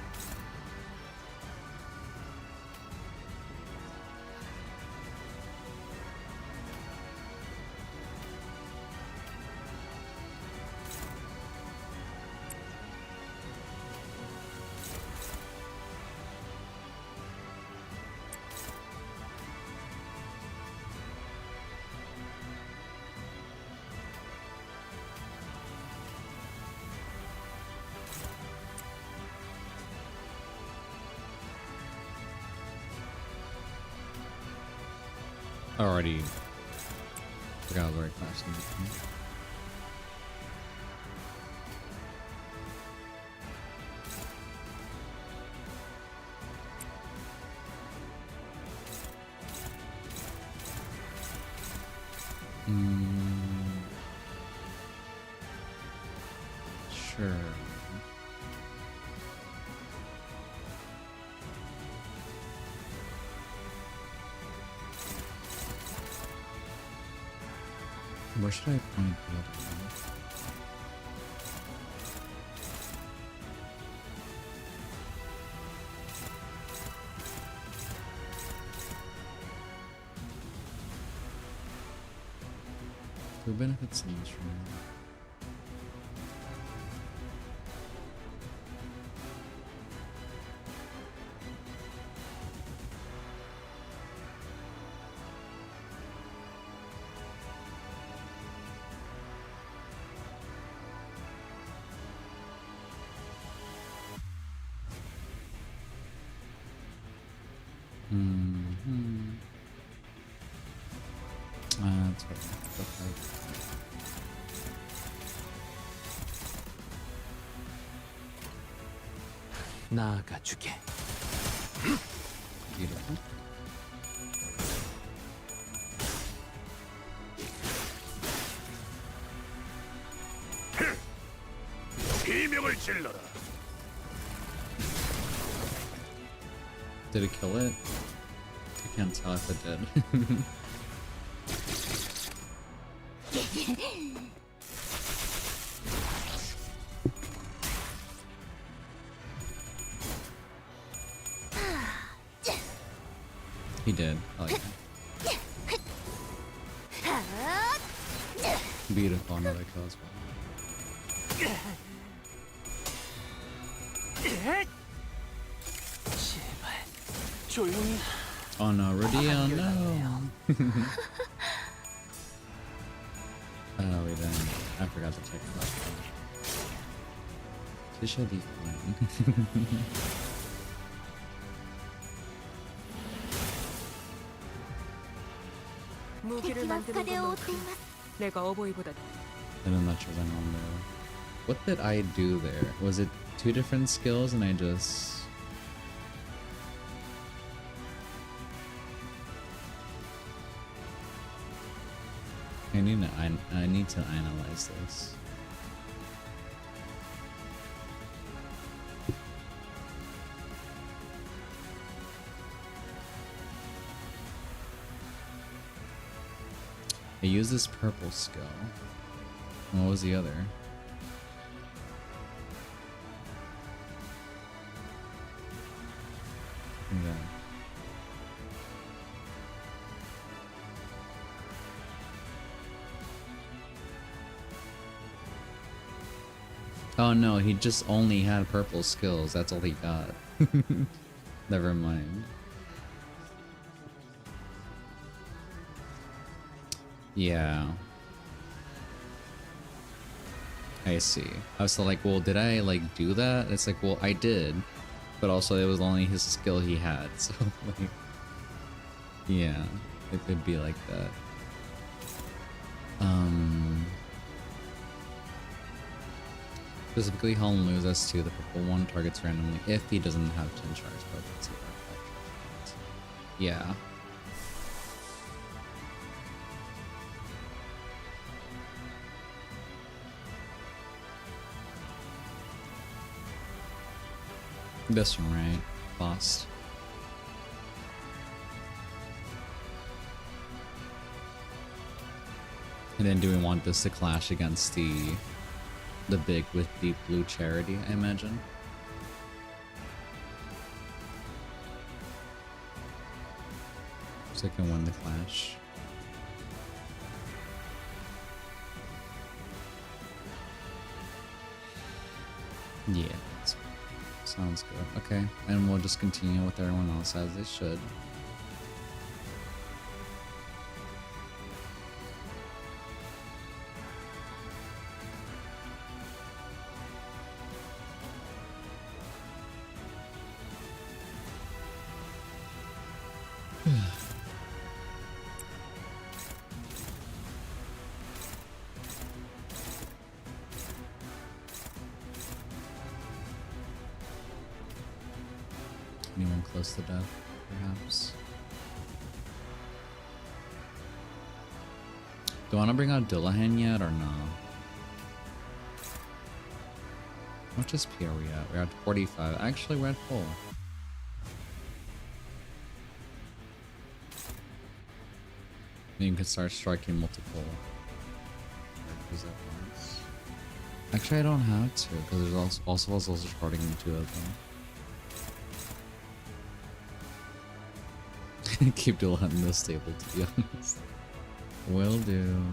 Already forgot very fast. Sure. Where should I point the other one? Who benefits in this room? That's what it looks like. 나아가주게. Beautiful. 비명을 질러라. Did it kill it? I can't tell if it did. He did. I like that. Beautiful, another kill as well. 제발 조용히. Oh no, Rudio, no! Oh, we didn't. I forgot to check that. She should be fine. 무기를 敵は深 만드는 手を負ってい 것만큼 ます 내가 어버이보다 And I'm not sure if I'm on there. What did I do there? Was it two different skills and I just... I need to analyze this. I used this purple skill. What was the other? Yeah. Oh no, he just only had purple skills. That's all he got. Never mind. Yeah. I see. I was like, well, did I like do that? It's like, well, I did, but also it was only his skill he had. So like, yeah, it could be like that. Specifically, Holland loses to the purple one targets randomly if he doesn't have 10 shards. But let's see what yeah. This one, right? Lost. And then do we want this to clash against the big with deep blue charity, I imagine? So I can win the clash. Yeah, sounds good. Okay, and we'll just continue with everyone else as they should. Anyone close to death, perhaps? Do I want to bring out Dillahan yet or no? How much SP are we at? We're at 45. Actually, we're at full. Then you can start striking multiple use that once. Actually, I don't have to because there's also starting two of them. Keep dual hunting this stable, to be honest. Will do.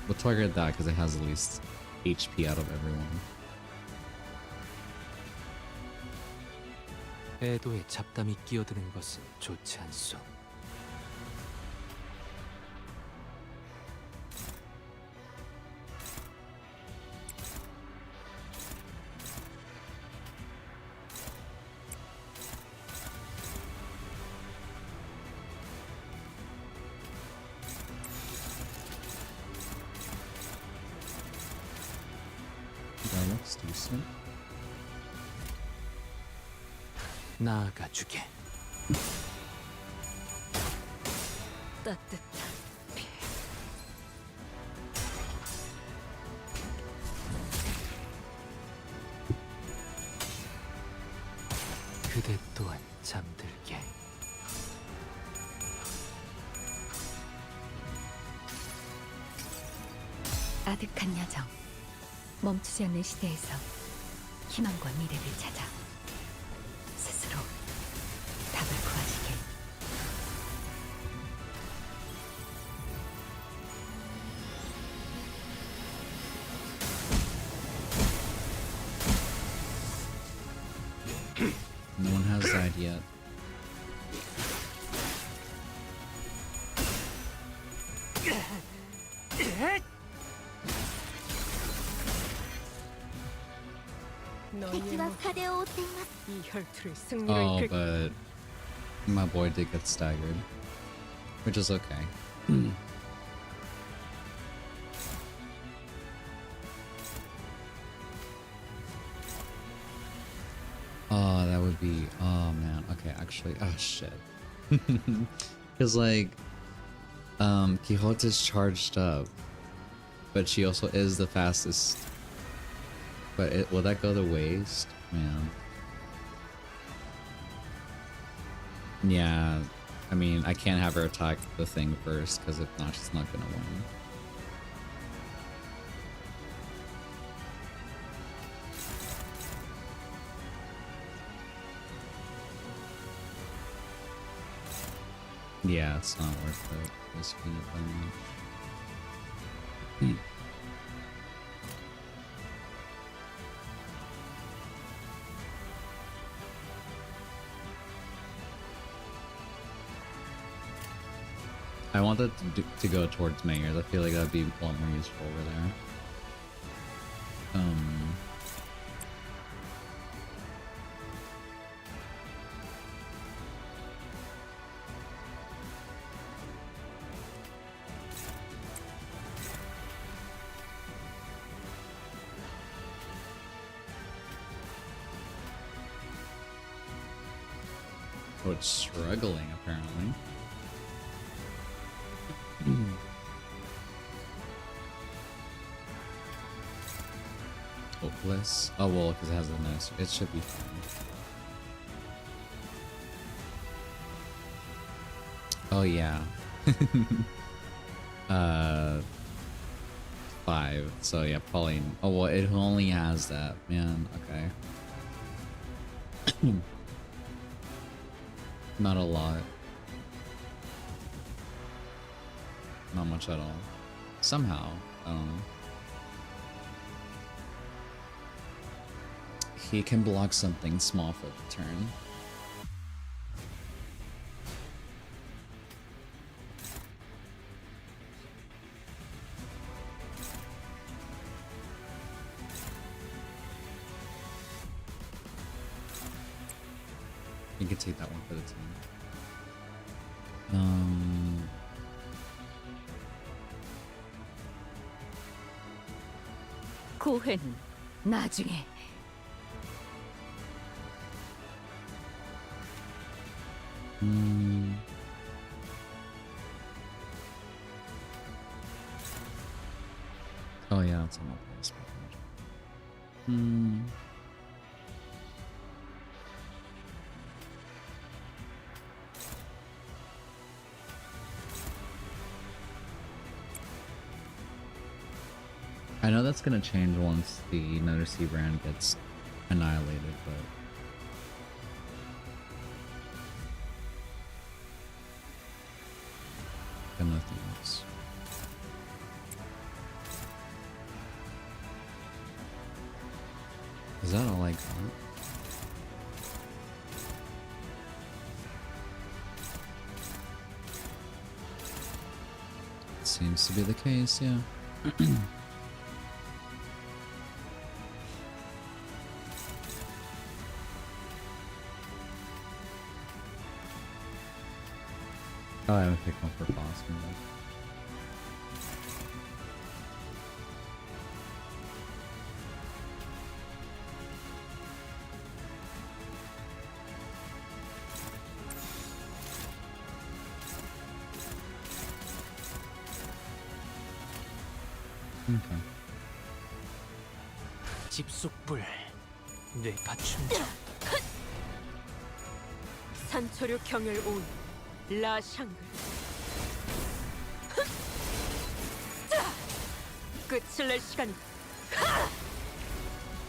We'll target that because it has the least HP out of everyone. 애도에 잡담이 끼어드는 것은 좋지 않소. That looks decent. 나아가 주게. 따뜻한 피. 그대 또한 잠들게. 아득한 여정. 멈추지 않는 시대에서 희망과 미래를 찾아 스스로 답을 구하시길. No one has died yet.敵は深手を負っています。 이 혈투를 승리로 Oh, 이끌. but my boy did get staggered, which is okay. Oh, that would be. Oh man. Okay, actually. Oh shit. Because like, Quixote's charged up, but she also is the fastest. But will that go to waste, man? Yeah. I mean, I can't have her attack the thing first, because if not, she's not gonna win. Yeah, it's not worth it. Just being a bummer. I want that to go towards Mayors. I feel like that'd be a lot more useful over there. Oh, it's struggling apparently. Hopeless. Oh well, because it has a nice. It should be fine. Oh yeah. 5. So yeah, probably. Oh well, it only has that. Man. Okay. Not a lot. Not much at all. Somehow. I don't know. He can block something small for the turn. You can take that one for the team. 고해는 나중에. Oh yeah, it's on my place. know that's gonna change once the Nether Sea brand gets annihilated, but got nothing else. Is that all I got? Seems to be the case, yeah. Oh, I haven't picked one for Boston yet. Okay. 집속불 뇌 가춘자 산초류 경혈 온 라샹글. 끝을 낼 시간이.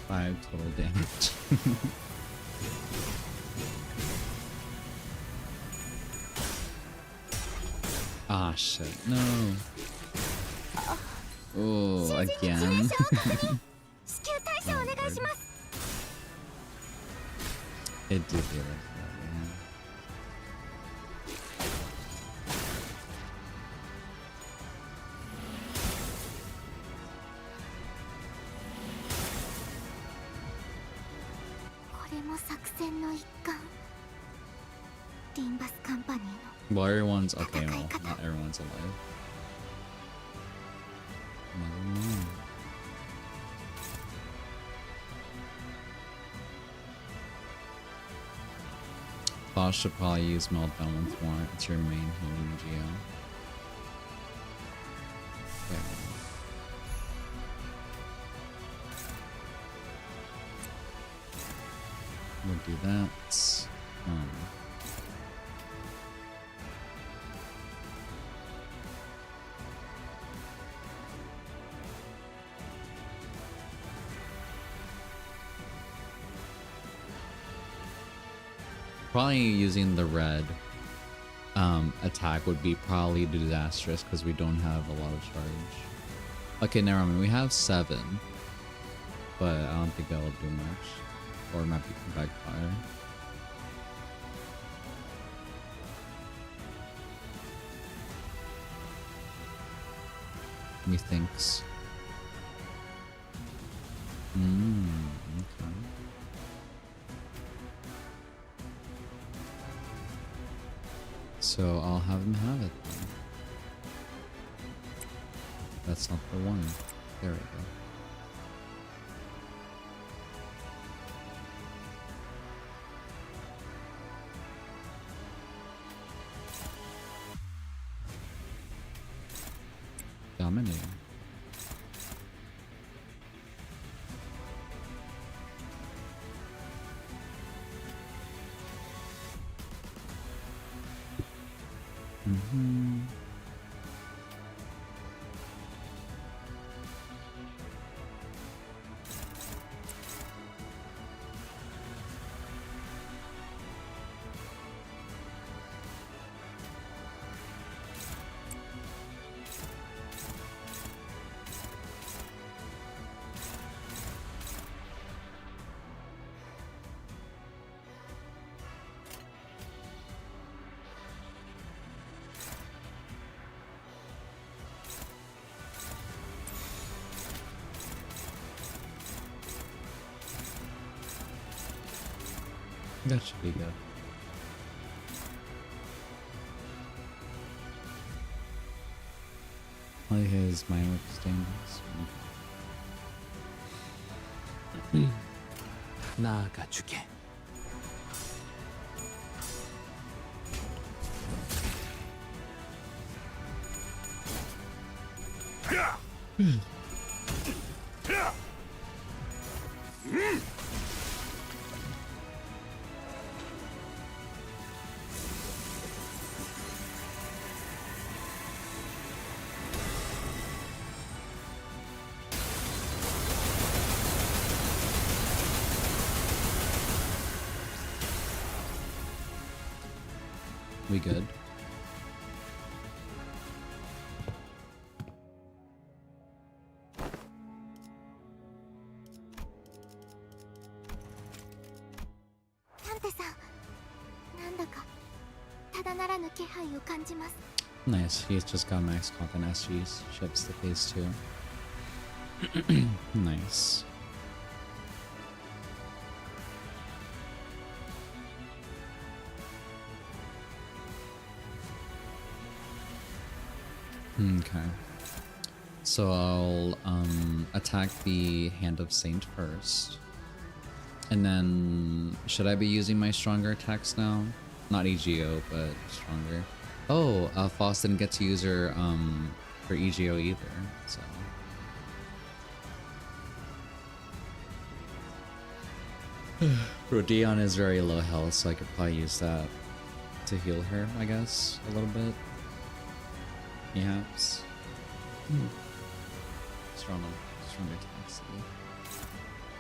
5 total damage. Ah, shit. No. Oh, again. 至急対処お願いします。 It did feel like that, yeah. Limbus Company. Well, everyone's okay. Well, not everyone's alive. Never mind. Boss should probably use Meltdown once more. It's your main healing geo. Okay. We'll do that. Probably using the red attack would be probably disastrous because we don't have a lot of charge. Okay, never mind. We have 7, but I don't think that'll do much. Or it might be backfire. Methinks. Okay. So I'll have him have it then. That's not the one. There we go. Dominating. That should be good. Like his minor stains. 나아가 주게. We good? Nice, he's just got max comp and SGs. Ships to phase 2. Nice. Okay. So I'll attack the Hand of Saint first. And then should I be using my stronger attacks now? Not EGO, but stronger. Oh, Foss didn't get to use her for EGO either, so. Rodion is very low health, so I could probably use that to heal her, I guess, a little bit. Perhaps. Stronger attacks.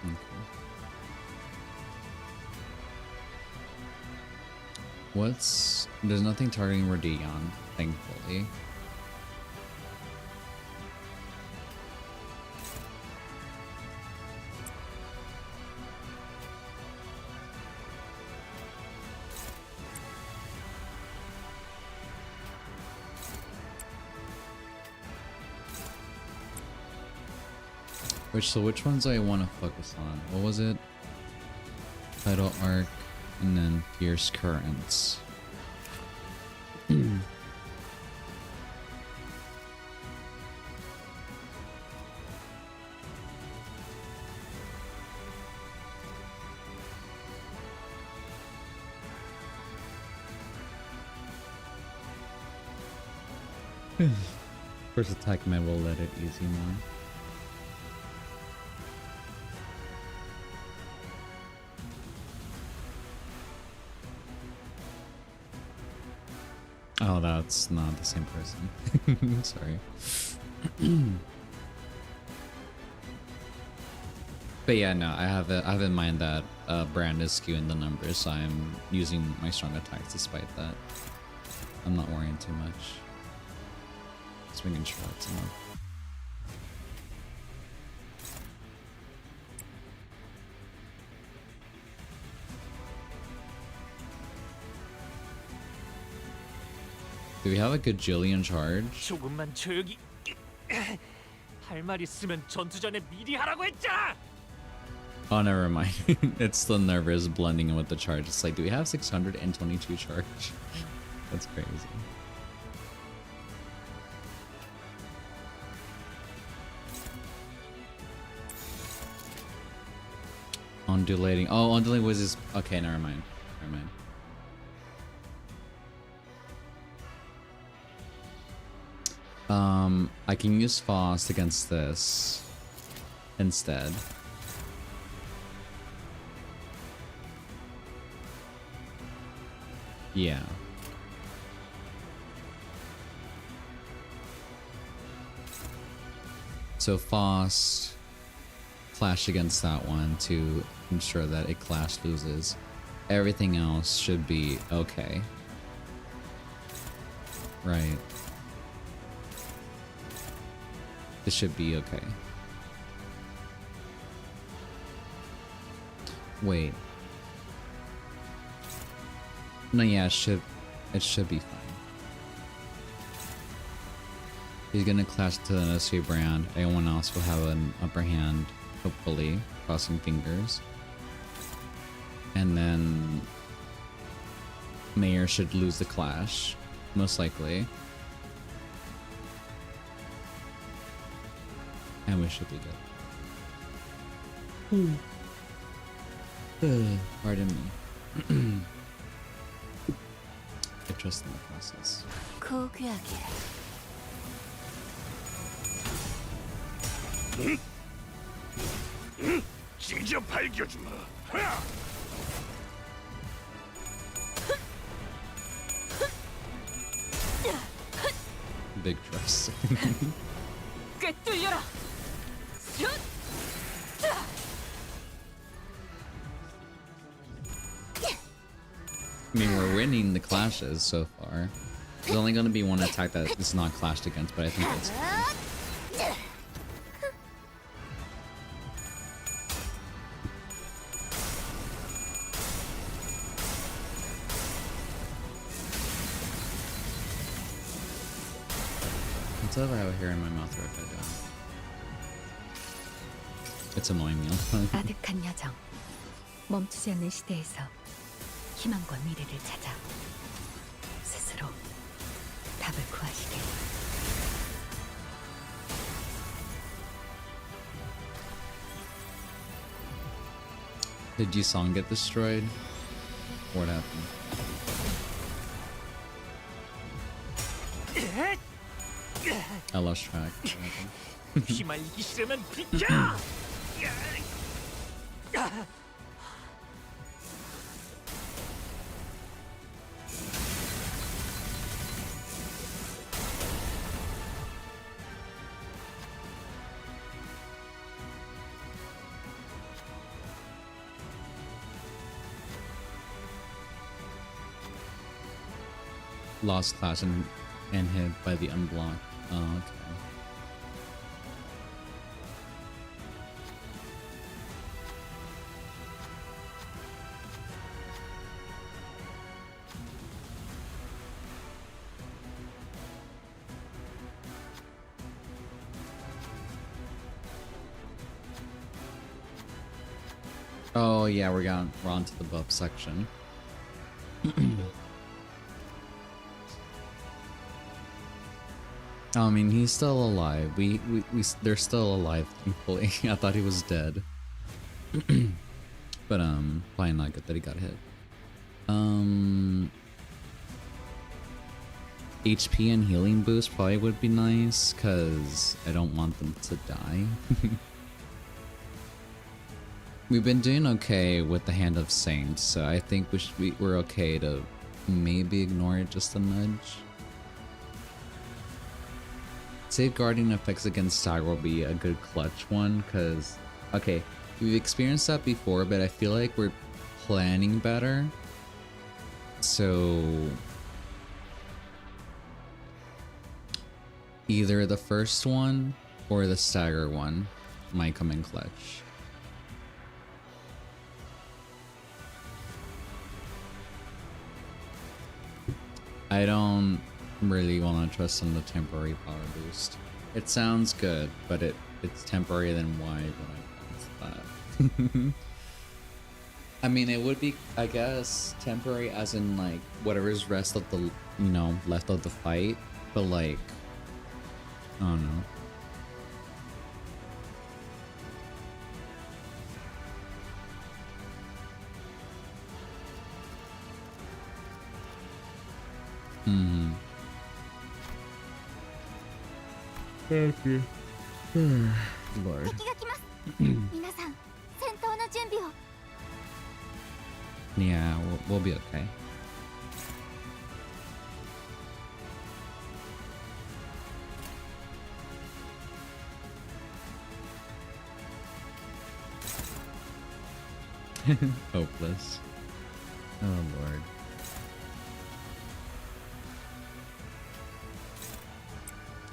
Okay. There's nothing targeting Rodion, thankfully. Which ones do I want to focus on? What was it? Tidal Arc, and then Fierce Currents. First attack, man, will let it easy now. Oh, that's not the same person. Sorry. But yeah, no, I have in mind that Brand is skewing the numbers, so I'm using my strong attacks despite that. I'm not worrying too much. Just making sure that's enough. Do we have a gajillion charge? 조금만 조용히. 할 말 있으면 전투 전에 미리 하라고 했잖아. Oh, never mind. It's the nervous blending in with the charge. It's like, do we have 622 charge? That's crazy. Undulating. Oh, undulating was his. Okay, never mind. Never mind. I can use Faust against this instead. Yeah. So Faust clash against that one to ensure that it clash loses. Everything else should be okay. Right. This should be okay. Wait. No, yeah, it should be fine. He's gonna clash to the necessary brand. Everyone else will have an upper hand, hopefully, crossing fingers. And then Mayor should lose the clash, most likely. And we should be good. Pardon me. I trust in the process. 찢어 발겨주마. Big trust. 꿰뚫려라. I mean, we're winning the clashes so far. There's only going to be one attack that is not clashed against, but I think it's... What's up? I have a hair in my mouth right now. It's annoying me. 아득한 여정. 멈추지 않는 시대에서 희망과 미래를 찾아 스스로 답을 구하시길. Did you song get destroyed? What happened? I lost track. What happened? 휘말리기 싫으면 비켜! Lost class and hit by the unblock. Oh, okay. Oh yeah, we're on to the buff section. I mean, he's still alive. They're still alive, thankfully. I thought he was dead. But, probably not good that he got hit. HP and healing boost probably would be nice, because I don't want them to die. We've been doing okay with the Hand of Saints, so I think we're okay to maybe ignore it just a nudge. Safeguarding effects against Stagger will be a good clutch one, because, okay, we've experienced that before, but I feel like we're planning better. So, either the first one or the Stagger one might come in clutch. I don't really want to trust on the temporary power boost. It sounds good, but it's temporary, then why would I want that? I mean, it would be, I guess, temporary as in like whatever's rest of the, left of the fight, but like, I don't know. Okay. Lord. 敵が来ます。皆さん、戦闘の準備を。 Yeah, we'll be okay. Hopeless. Oh Lord.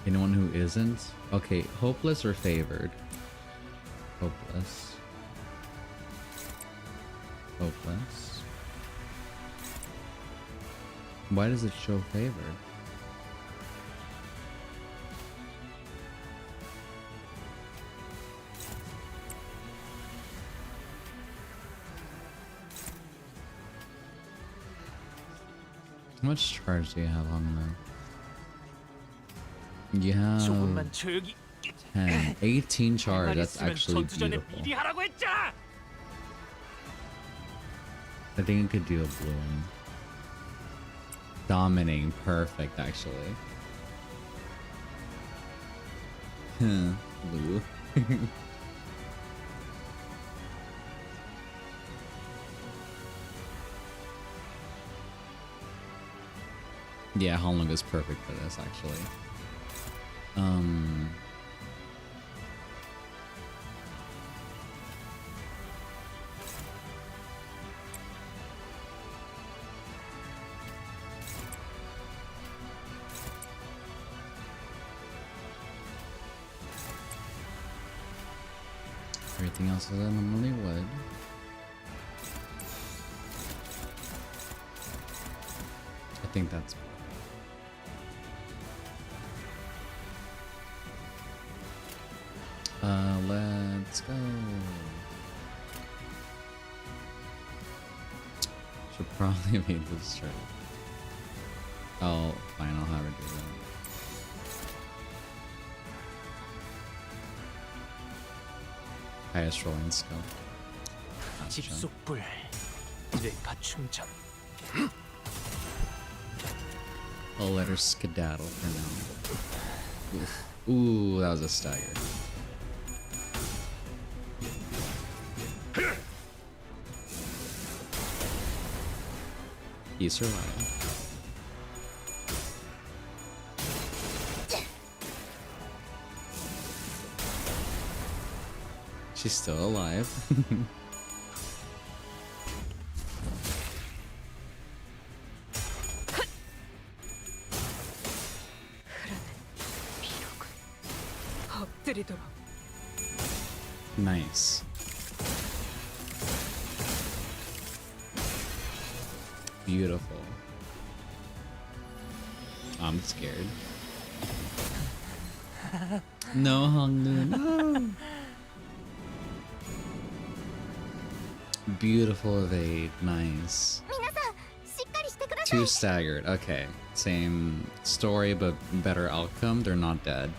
Anyone who isn't? Okay, hopeless or favored? Hopeless. Hopeless. Why does it show favored? How much charge do you have on there? You have 조금만 조용히. 10, 18 charge. 할 That's 있으면 actually 전투전에 beautiful. 미리 하라고 했잖아. I think it could do a blue one. Dominating, perfect actually. Blue. Yeah, Holong is perfect for this actually. everything else as I normally would. I think that's let's go. Should probably have made this straight. Oh, fine, I'll have her do that. Highest rolling skill. Gotcha. 집속불 뇌파 충전. I'll let her skedaddle for now. Oof. Ooh, that was a stagger. He survived. She's still alive. 엎드리도록. Nice. Beautiful. I'm scared. No, Honglu, no. Beautiful evade, nice. 皆さんしっかりしてください Two staggered, okay. Same story but better outcome, they're not dead.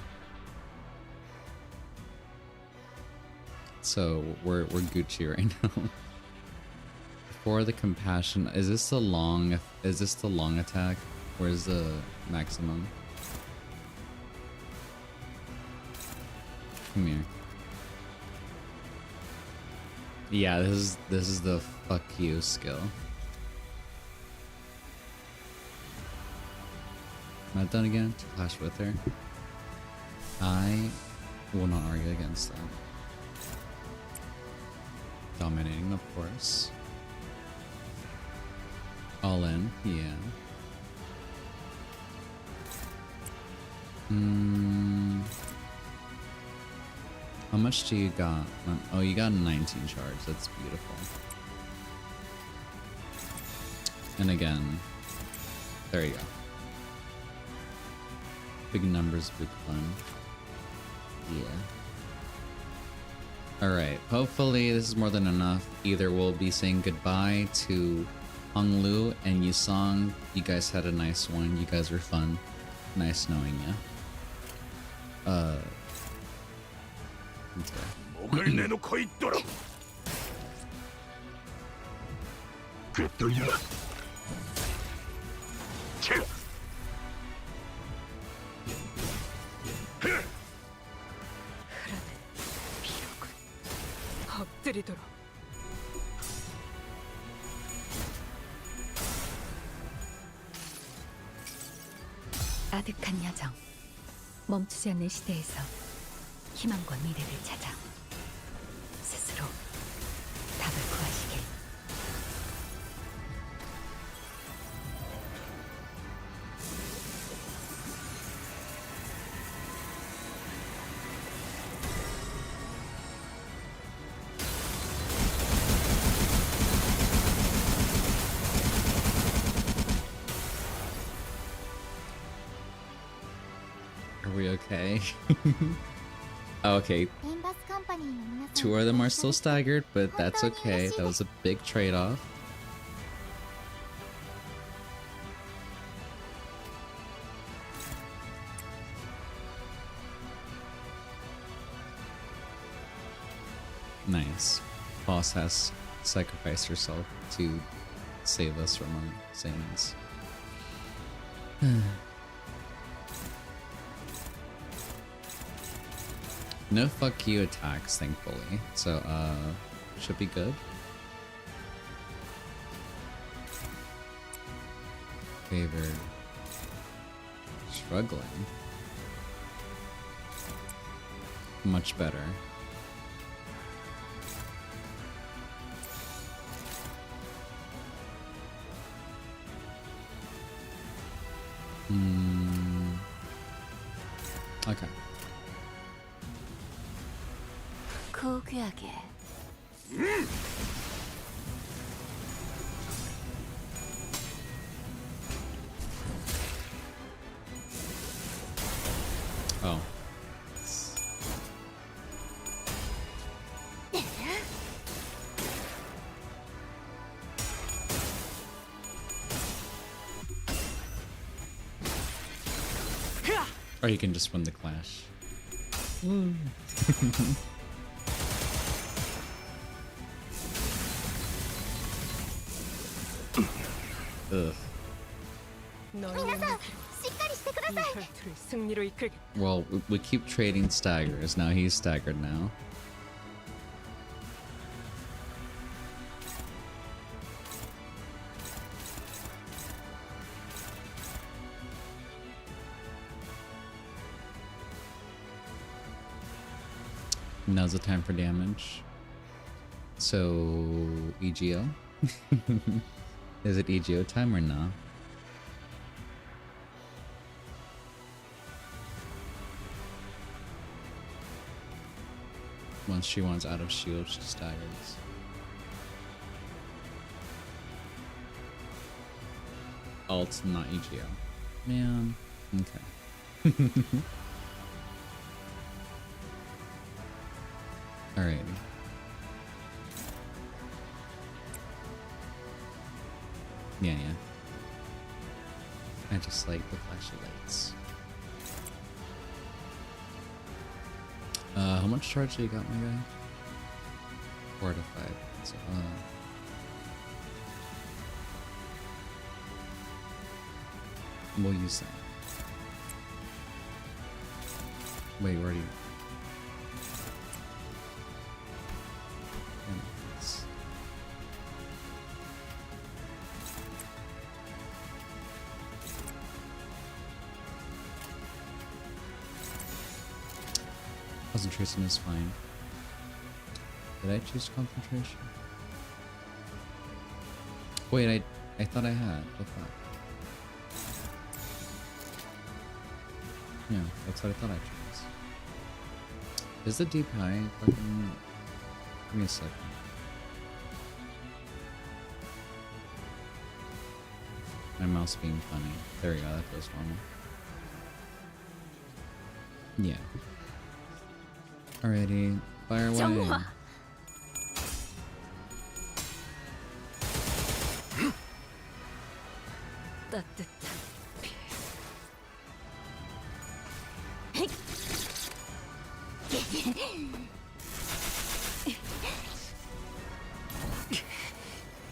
So we're Gucci right now. For the compassion, is this the long attack? Where's the maximum? Come here. Yeah, this is the fuck you skill. Am I done again? To clash with her? I will not argue against that. Dominating, of course. All in, yeah. How much do you got? Oh, you got 19 charge. That's beautiful. And again, there you go. Big numbers, big fun. Yeah. Alright, hopefully this is more than enough. Either we'll be saying goodbye to Honglu and Yusong. You guys had a nice one. You guys were fun. Nice knowing you. Let's go. 목을 내놓고 있도록. 꿰뚫려. 치. 엎드리도록. 아득한 여정, 멈추지 않는 시대에서 희망과 미래를 찾아 스스로 답을 구하시길. Are we okay? Oh, okay, リンバスカンパニーの皆さん two of them are still staggered, but that's okay. That was a big trade-off. Nice. Boss has sacrificed herself to save us from our sins. No fuck you attacks, thankfully. So, should be good. Favored. Struggling. Much better. Okay. 고귀하게 Oh. Or you can just win the clash. Ugh. 皆さんしっかりしてください 혈투를 승리로 이끌게. Well, we keep trading staggers. Now he's staggered now. Now's the time for damage. So, EGO? Is it EGO time or not? Once she wants out of shield, she staggers. Alt, not EGO. Man. Okay. Alrighty. Yeah. I just like the flashy lights. How much charge do you got, my guy? 4 to 5. So, we'll use that. Wait, where do you? Nice. Concentration is fine. Did I choose concentration? Wait, I thought I had. What the fuck? Yeah, that's what I thought I chose. Is the deep high fucking... Give me a second. My mouse being funny. There we go, that feels normal. Yeah. Alrighty, fire away. 따뜻한 피.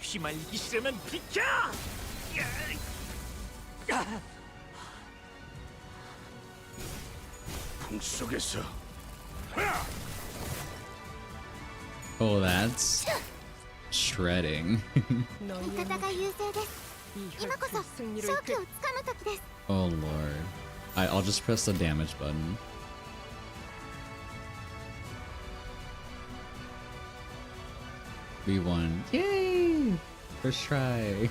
휘말리기 싫으면 비켜! 풍속에서 Oh, that's shredding. 味方が優勢です 이 今こそ 혈투를 승리로 勝機を 이끌게. つかむ時です Oh lord. I'll just press the damage button. We won. Yay! First try.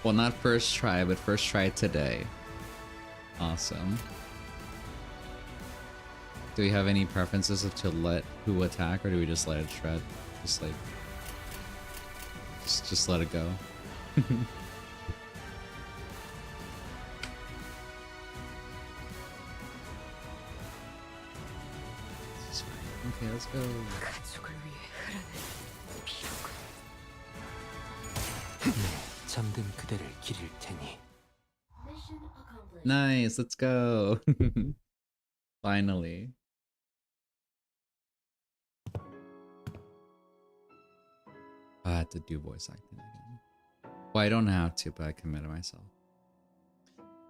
Well, not first try, but first try today. Awesome. Do we have any preferences of to let who attack, or do we just let it shred? Just like... Just let it go. This is fine. Okay, let's go. 가족을 위해 흐르는 피로군. 잠든 그대를 기릴 테니. Nice, let's go. Finally. I had to do voice acting again. Well, I don't have to, but I committed myself.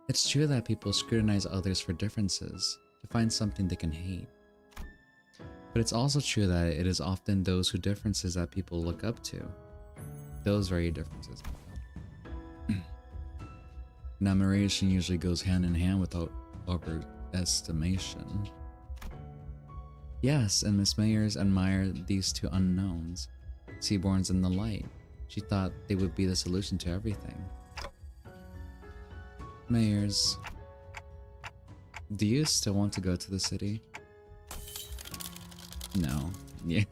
It's true that people scrutinize others for differences, to find something they can hate. But it's also true that it is often those who differences that people look up to. Those very differences. And admiration usually goes hand in hand with overestimation. Yes, and Miss Mayers admired these two unknowns, Seaborns and the light. She thought they would be the solution to everything. Mayers, do you still want to go to the city? No. Yeah,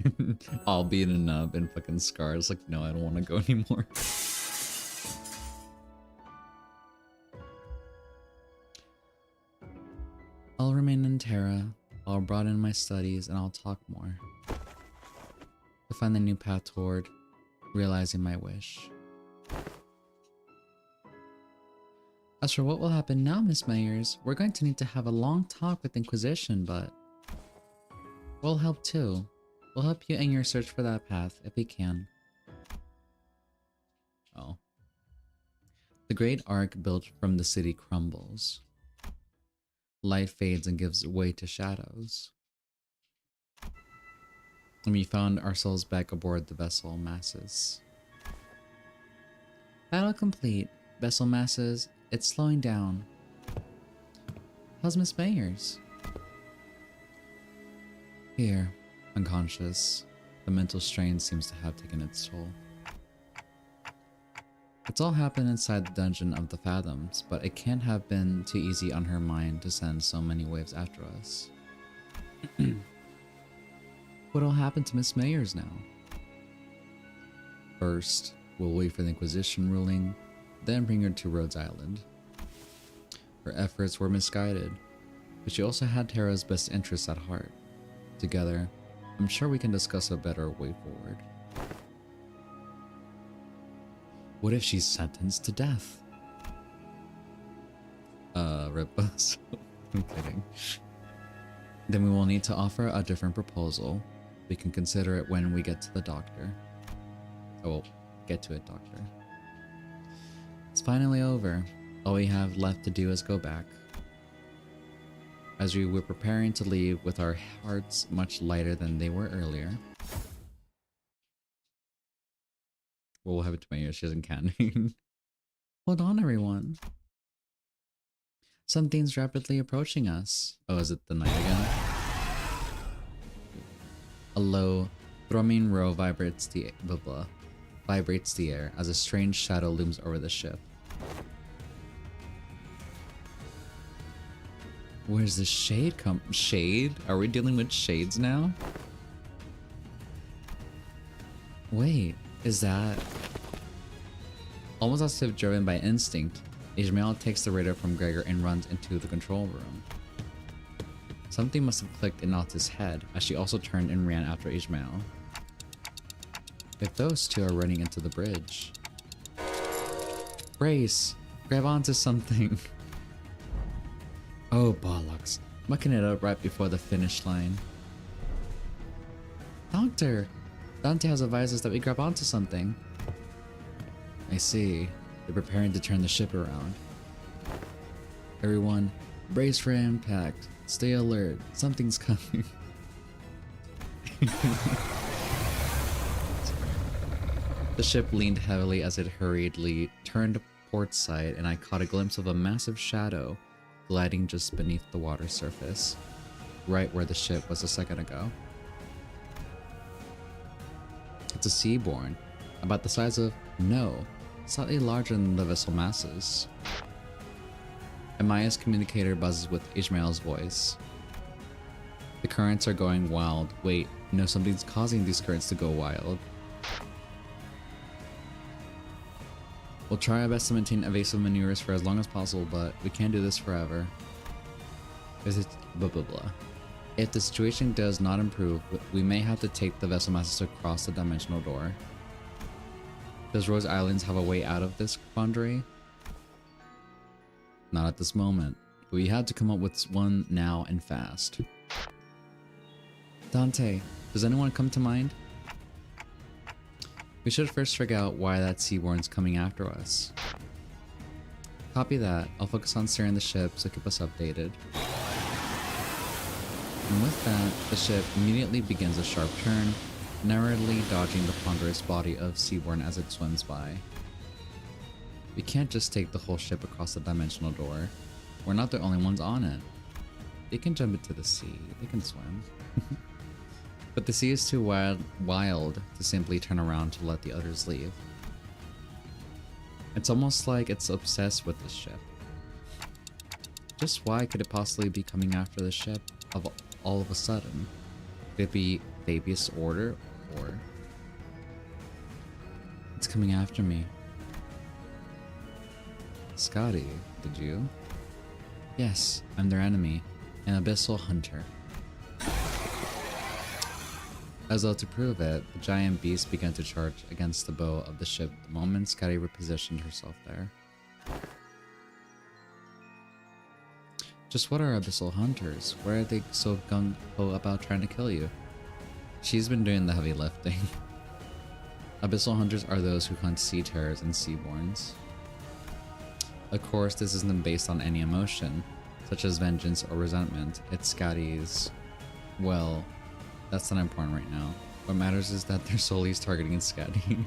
all being a nub and fucking scars. Like, no, I don't want to go anymore. I'll remain in Terra. I'll broaden my studies and I'll talk more. To find the new path toward realizing my wish. As for what will happen now, Miss Mayers, we're going to need to have a long talk with Inquisition, but we'll help too. We'll help you in your search for that path, if we can. Oh. The great arc built from the city crumbles. Light fades and gives way to shadows. And we found ourselves back aboard the vessel Masses. Battle complete. Vessel Masses, it's slowing down. How's Miss Mayers? Here, unconscious. The mental strain seems to have taken its toll. It's all happened inside the dungeon of the Fathoms, but it can't have been too easy on her mind to send so many waves after us. What'll happen to Miss Mayers now? First, we'll wait for the Inquisition ruling, then bring her to Rhodes Island. Her efforts were misguided, but she also had Terra's best interests at heart. Together, I'm sure we can discuss a better way forward. What if she's sentenced to death? Rip us. I'm kidding. Then we will need to offer a different proposal. We can consider it when we get to the doctor. Oh, get to it, doctor. It's finally over. All we have left to do is go back. As we were preparing to leave with our hearts much lighter than they were earlier. What will happen to my ears? She doesn't can. Hold on, everyone. Something's rapidly approaching us. Oh, is it the night again? A low, thrumming roar vibrates the air as a strange shadow looms over the ship. Where's the shade come? Shade? Are we dealing with shades now? Wait, is that... Almost as if driven by instinct, Ishmael takes the radar from Gregor and runs into the control room. Something must have clicked in Alta's head, as she also turned and ran after Ishmael. If those two are running into the bridge... Brace! Grab onto something! Oh, bollocks. Mucking it up right before the finish line. Doctor! Dante has advised us that we grab onto something. I see. They're preparing to turn the ship around. Everyone, brace for impact. Stay alert. Something's coming. The ship leaned heavily as it hurriedly turned port side, and I caught a glimpse of a massive shadow gliding just beneath the water surface, right where the ship was a second ago. It's a seaborn, about the size of slightly larger than the vessel Masses. Amaya's communicator buzzes with Ishmael's voice. The currents are going wild. Wait, something's causing these currents to go wild. We'll try our best to maintain evasive maneuvers for as long as possible, but we can't do this forever. If the situation does not improve, we may have to take the vessel Masses across the dimensional door. Does Rose Islands have a way out of this quandary? Not at this moment, but we had to come up with one now and fast. Dante, does anyone come to mind? We should first figure out why that seaborn's coming after us. Copy that. I'll focus on steering the ship, so keep us updated. And with that, the ship immediately begins a sharp turn, narrowly dodging the ponderous body of Seaborn as it swims by. We can't just take the whole ship across the dimensional door. We're not the only ones on it. They can jump into the sea. They can swim. But the sea is too wild to simply turn around to let the others leave. It's almost like it's obsessed with this ship. Just why could it possibly be coming after the ship all of a sudden? Could it be Fabius Order, or it's coming after me. Scotty, did you? Yes, I'm their enemy, an abyssal hunter. As though to prove it, the giant beast began to charge against the bow of the ship the moment Scotty repositioned herself there. Just what are abyssal hunters? Why are they so gung-ho about trying to kill you? She's been doing the heavy lifting. Abyssal hunters are those who hunt sea terrors and seaborns. Of course, this isn't based on any emotion, such as vengeance or resentment. It's Scotty's... well, that's not important right now. What matters is that their solely is targeting Scotty.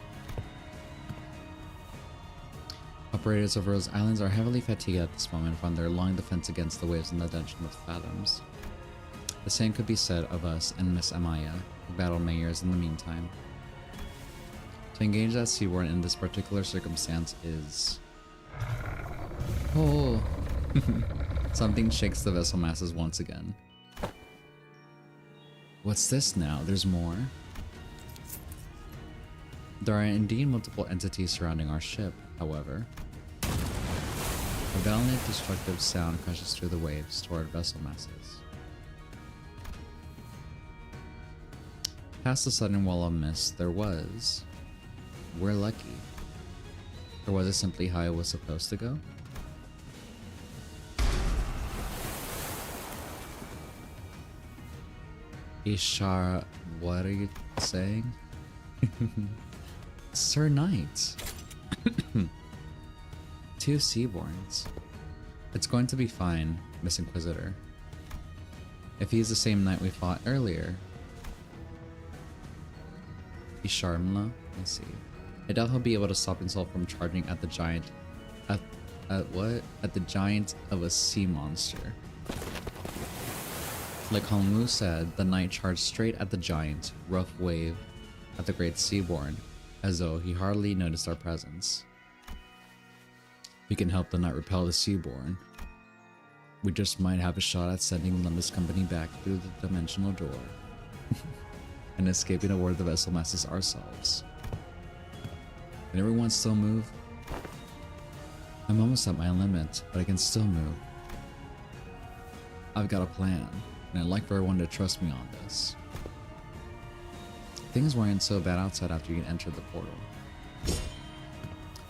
Operators of Rose Islands are heavily fatigued at this moment from their long defense against the waves in the Dungeon of Fathoms. The same could be said of us and Miss Amaya, who battle mayors in the meantime. To engage that seaborn in this particular circumstance is... oh... Something shakes the vessel masses once again. What's this now? There's more? There are indeed multiple entities surrounding our ship, however. A violent, destructive sound crashes through the waves toward vessel masses. Past the sudden wall of mist, there was... we're lucky. Or was it simply how it was supposed to go? Ishara, what are you saying? Sir Knights. Two Seaborns. It's going to be fine, Miss Inquisitor. If he's the same knight we fought earlier. Isharmla? I see. I doubt he'll be able to stop himself from charging at the giant... At what? At the giant of a sea monster. Like Hongmu said, the knight charged straight at the giant, rough wave at the great Seaborn, as though he hardly noticed our presence. We can help the knight repel the Seaborn. We just might have a shot at sending Limbus Company back through the dimensional door. And escaping aboard the vessel masses ourselves. Can everyone still move? I'm almost at my limit, but I can still move. I've got a plan, and I'd like for everyone to trust me on this. Things weren't so bad outside after you entered the portal.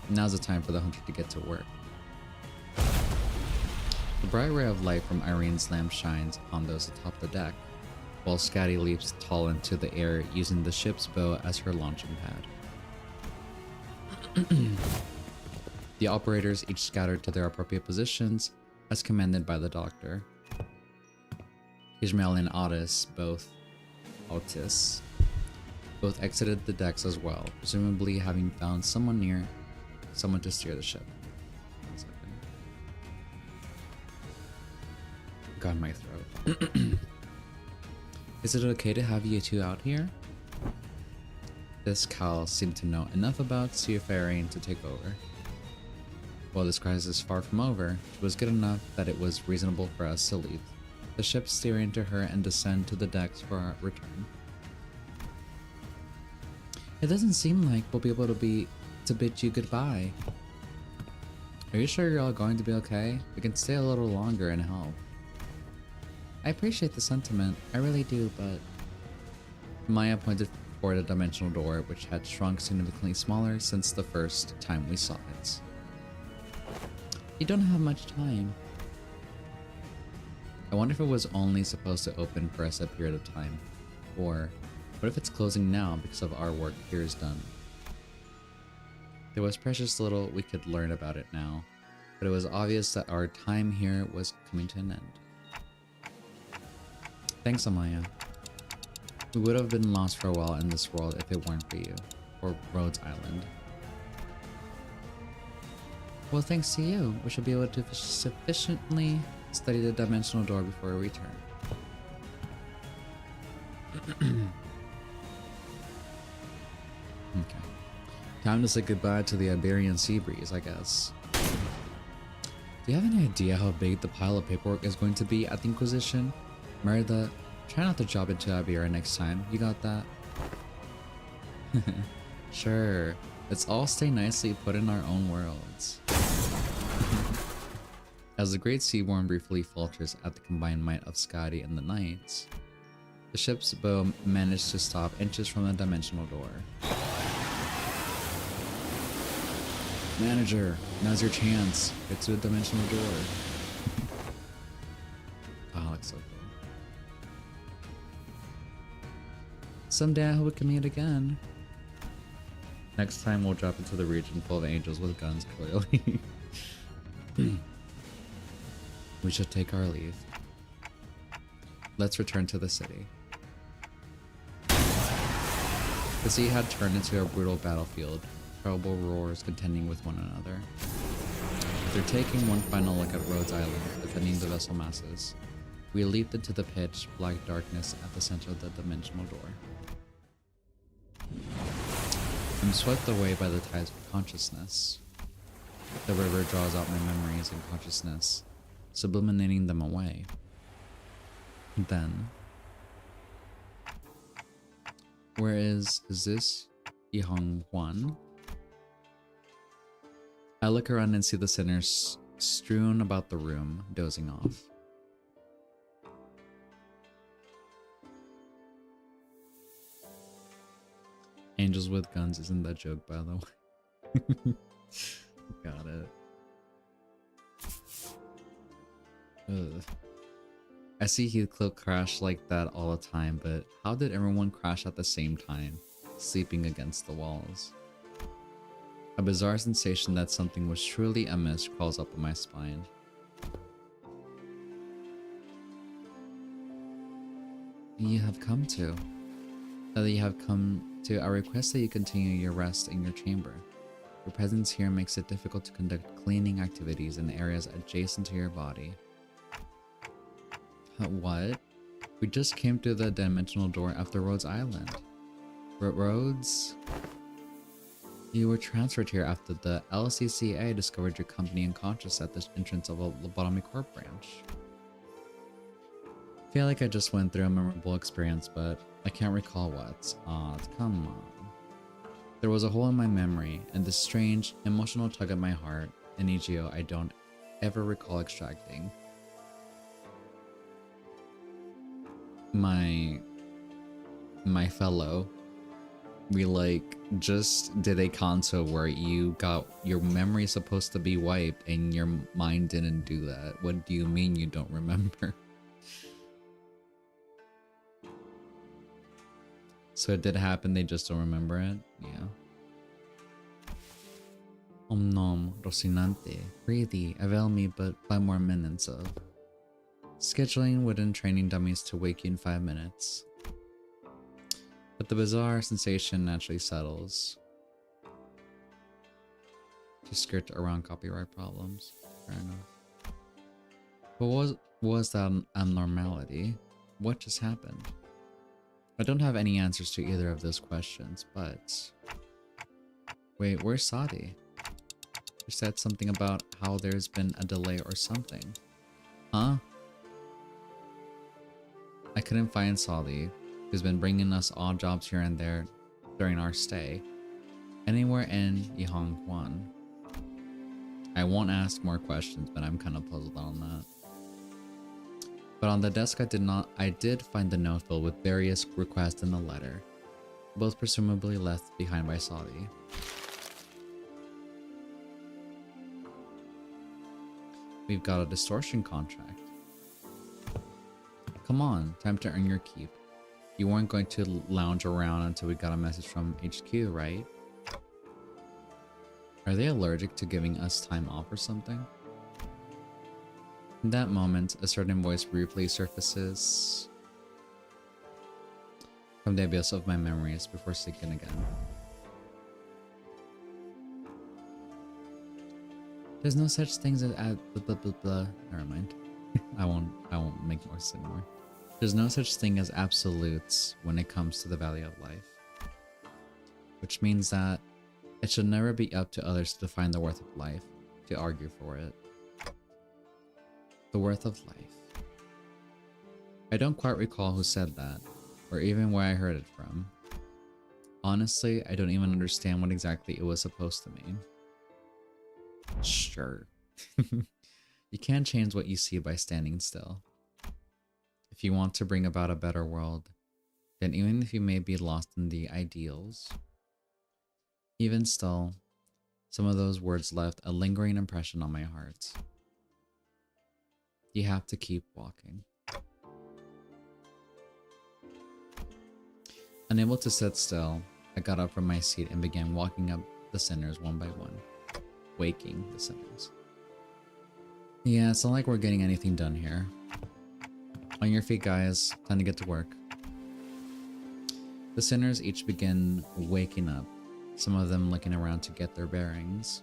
Now's the time for the hunter to get to work. The bright ray of light from Irene's lamp shines on those atop the deck, while Scotty leaps tall into the air using the ship's bow as her launching pad. The operators each scattered to their appropriate positions, as commanded by the doctor. Ishmael and Otis both exited the decks as well, presumably having found someone to steer the ship. 1 second. Got my throat. Is it okay to have you two out here? This Cal seemed to know enough about seafaring to take over. While this crisis is far from over, it was good enough that it was reasonable for us to leave the ship steering to her and descend to the decks for our return. It doesn't seem like we'll be able to bid you goodbye. Are you sure you're all going to be okay? We can stay a little longer and help. I appreciate the sentiment, I really do, but... Maya pointed toward a dimensional door which had shrunk significantly smaller since the first time we saw it. You don't have much time. I wonder if it was only supposed to open for a set period of time, or what if it's closing now because of our work here is done? There was precious little we could learn about it now, but it was obvious that our time here was coming to an end. Thanks, Amaya. We would have been lost for a while in this world if it weren't for you, or Rhodes Island. Well, thanks to you, we should be able to sufficiently study the dimensional door before we return. Okay. Time to say goodbye to the Iberian sea breeze, I guess. Do you have any idea how big the pile of paperwork is going to be at the Inquisition? Merida Try not to drop into Abira next time. You got that? Sure. Let's all stay nicely put in our own worlds. As the Great Seaborn briefly falters at the combined might of Skadi and the Knights, the ship's bow managed to stop inches from the dimensional door. Manager, now's your chance. Get to the dimensional door. Oh, looks so cool. Someday I hope we can meet again. Next time we'll drop into the region full of angels with guns, clearly. We should take our leave. Let's return to the city. The sea had turned into a brutal battlefield, terrible roars contending with one another. After taking one final look at Rhodes Island, defending the vessel masses, we leaped into the pitch black darkness at the center of the dimensional door. I'm swept away by the tides of consciousness. The river draws out my memories and consciousness, subliminating them away. Then, where is this Yihong Huan? I look around and see the sinners strewn about the room, dozing off. Angels with guns isn't that joke, by the way. Got it. Ugh. I see Heathcliff crash like that all the time, but how did everyone crash at the same time, sleeping against the walls? A bizarre sensation that something was truly amiss crawls up in my spine. You have come to. I request that you continue your rest in your chamber. Your presence here makes it difficult to conduct cleaning activities in areas adjacent to your body. What? We just came through the dimensional door after Rhodes Island. Rhodes? You were transferred here after the LCCA discovered your company unconscious at the entrance of a lobotomy corp branch. I feel like I just went through a memorable experience, but I can't recall what. Aw, come on. There was a hole in my memory, and this strange, emotional tug at my heart, an EGO I don't ever recall extracting. My fellow, we just did a console where you got your memory supposed to be wiped and your mind didn't do that. What do you mean you don't remember? So it did happen, they just don't remember it? Yeah. Om nom, Rocinante. Breathe, avail me but 5 more minutes of. Scheduling wooden training dummies to wake you in 5 minutes. But the bizarre sensation naturally settles. To skirt around copyright problems. Fair enough. But what was that abnormality? What just happened? I don't have any answers to either of those questions, but... Wait, where's Sadi? You said something about how there's been a delay or something. Huh? I couldn't find Sadi, who's been bringing us odd jobs here and there during our stay, anywhere in Yihong Huan. I won't ask more questions, but I'm kind of puzzled on that. But on the desk I did find the note filled with various requests in the letter, both presumably left behind by Sadi. We've got a distortion contract. Come on, time to earn your keep. You weren't going to lounge around until we got a message from HQ, right? Are they allergic to giving us time off or something? In that moment, a certain voice briefly surfaces from the abyss of my memories before sinking again. There's no such things as blah blah blah blah. Never mind. I won't make more sense anymore. There's no such thing as absolutes when it comes to the value of life. Which means that it should never be up to others to define the worth of life, to argue for it. The worth of life. I don't quite recall who said that, or even where I heard it from. Honestly, I don't even understand what exactly it was supposed to mean. Sure. You can't change what you see by standing still. If you want to bring about a better world, then even if you may be lost in the ideals, even still, some of those words left a lingering impression on my heart. You have to keep walking. Unable to sit still, I got up from my seat and began walking up the sinners one by one, waking the sinners. Yeah, it's not like we're getting anything done here. On your feet, guys. Time to get to work. The sinners each begin waking up, some of them looking around to get their bearings,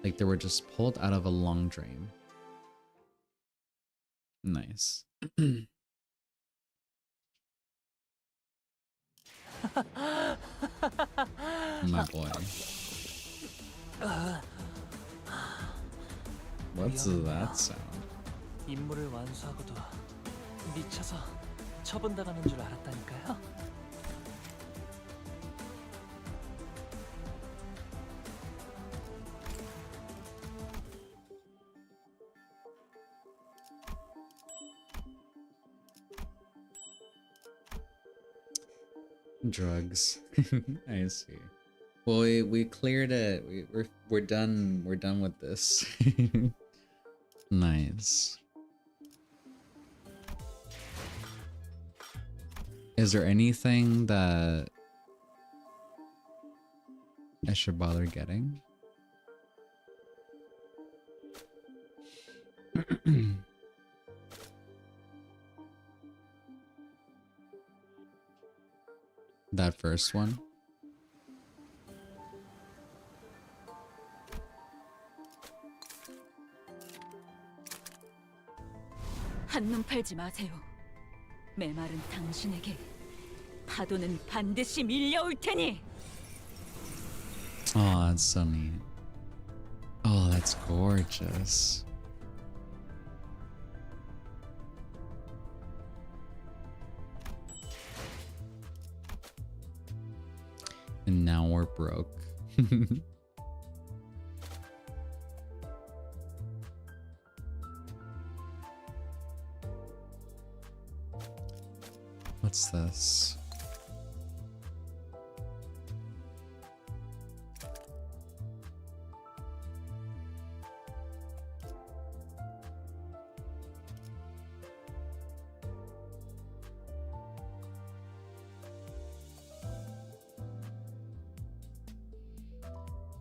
like they were just pulled out of a long dream. Nice. My boy. What's that sound? 임무를 완수하고도 미쳐서 처분당하는 줄 알았다니까요. Drugs. I see. Well, we cleared it. We're done. We're done with this. Nice. Is there anything that I should bother getting? That first one? 한눈 팔지 마세요. 메마른 당신에게 파도는 반드시 밀려올 테니. Oh, that's so neat. Oh, that's gorgeous. And now we're broke. What's this?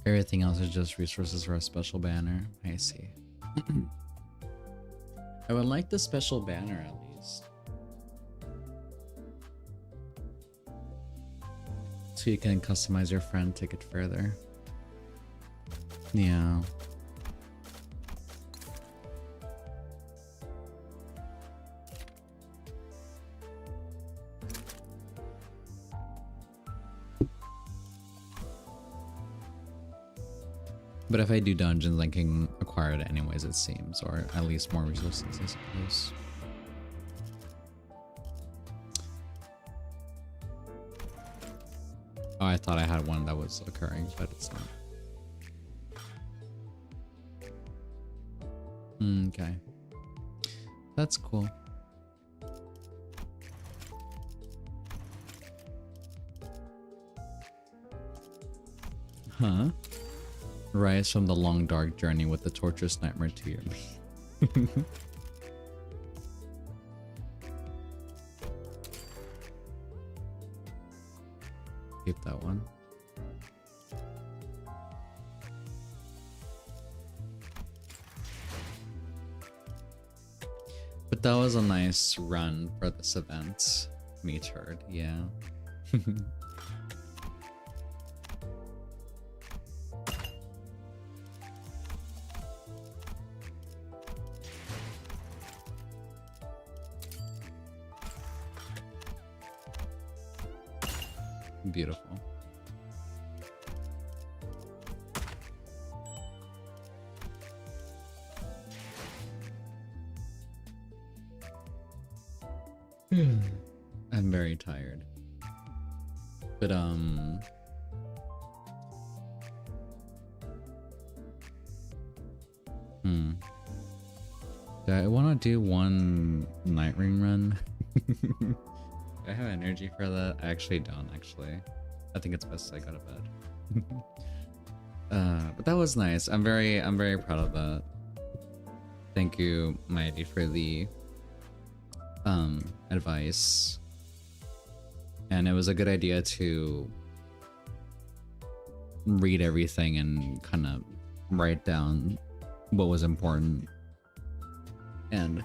Everything else is just resources for a special banner. I see. I would like the special banner at least. So you can customize your friend ticket further. Yeah. But if I do dungeons, I can acquire it anyways, it seems, or at least more resources, I suppose. Oh, I thought I had one that was occurring, but it's not. Okay. That's cool. Huh? Rise from the long dark journey with the torturous nightmare to your me. Keep that one. But that was a nice run for this event. Meat herd, yeah. Beautiful. I'm very tired. But do I want to do one night ring run? Do I have energy for that? I actually don't, actually. I think it's best I go to bed. But that was nice. I'm very proud of that. Thank you, Mighty, for the advice. And it was a good idea to read everything and kind of write down what was important. And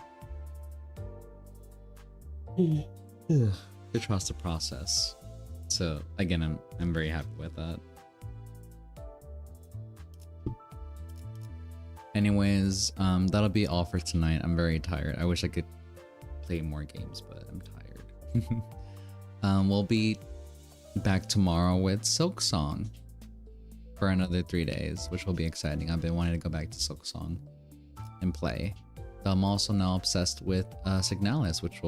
to trust the process. So again, I'm very happy with that. Anyways, that'll be all for tonight. I'm very tired. I wish I could play more games, but I'm tired. We'll be back tomorrow with Silk Song for another 3 days, which will be exciting. I've been wanting to go back to Silk Song and play. I'm also now obsessed with Signalis, which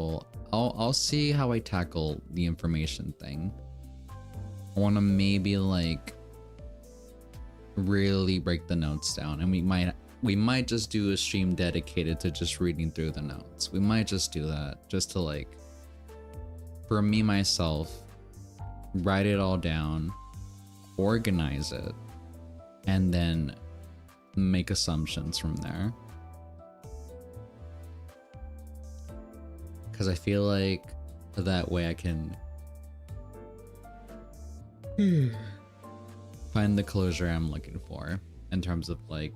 I'll see how I tackle the information thing. I want to maybe like really break the notes down, and we might just do a stream dedicated to just reading through the notes. We might just do that just to like, for me myself, write it all down, organize it, and then make assumptions from there. Because I feel like that way I can find the closure I'm looking for in terms of like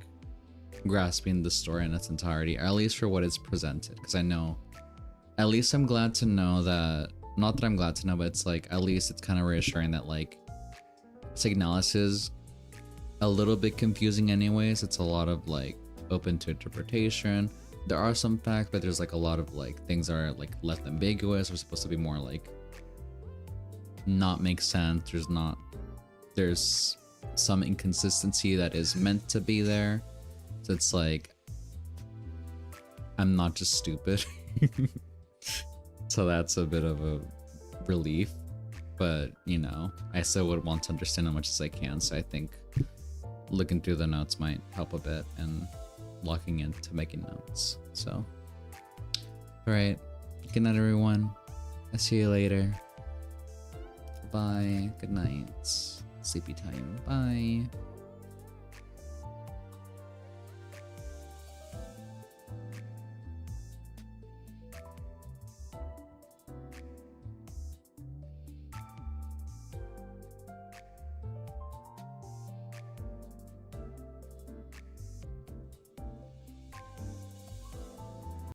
grasping the story in its entirety, or at least for what it's presented. Because I know, at least I'm glad to know that, not that I'm glad to know, but it's like, at least it's kind of reassuring that like Signalis is a little bit confusing anyways. It's a lot of like open to interpretation. There are some facts, but there's like a lot of like things that are like left ambiguous or supposed to be more like not make sense. There's some inconsistency that is meant to be there. So it's like, I'm not just stupid. So that's a bit of a relief, but you know, I still would want to understand as much as I can. So I think looking through the notes might help a bit and locking into making notes. So, all right, good night, everyone. I'll see you later. Bye. Good night. Sleepy time. Bye.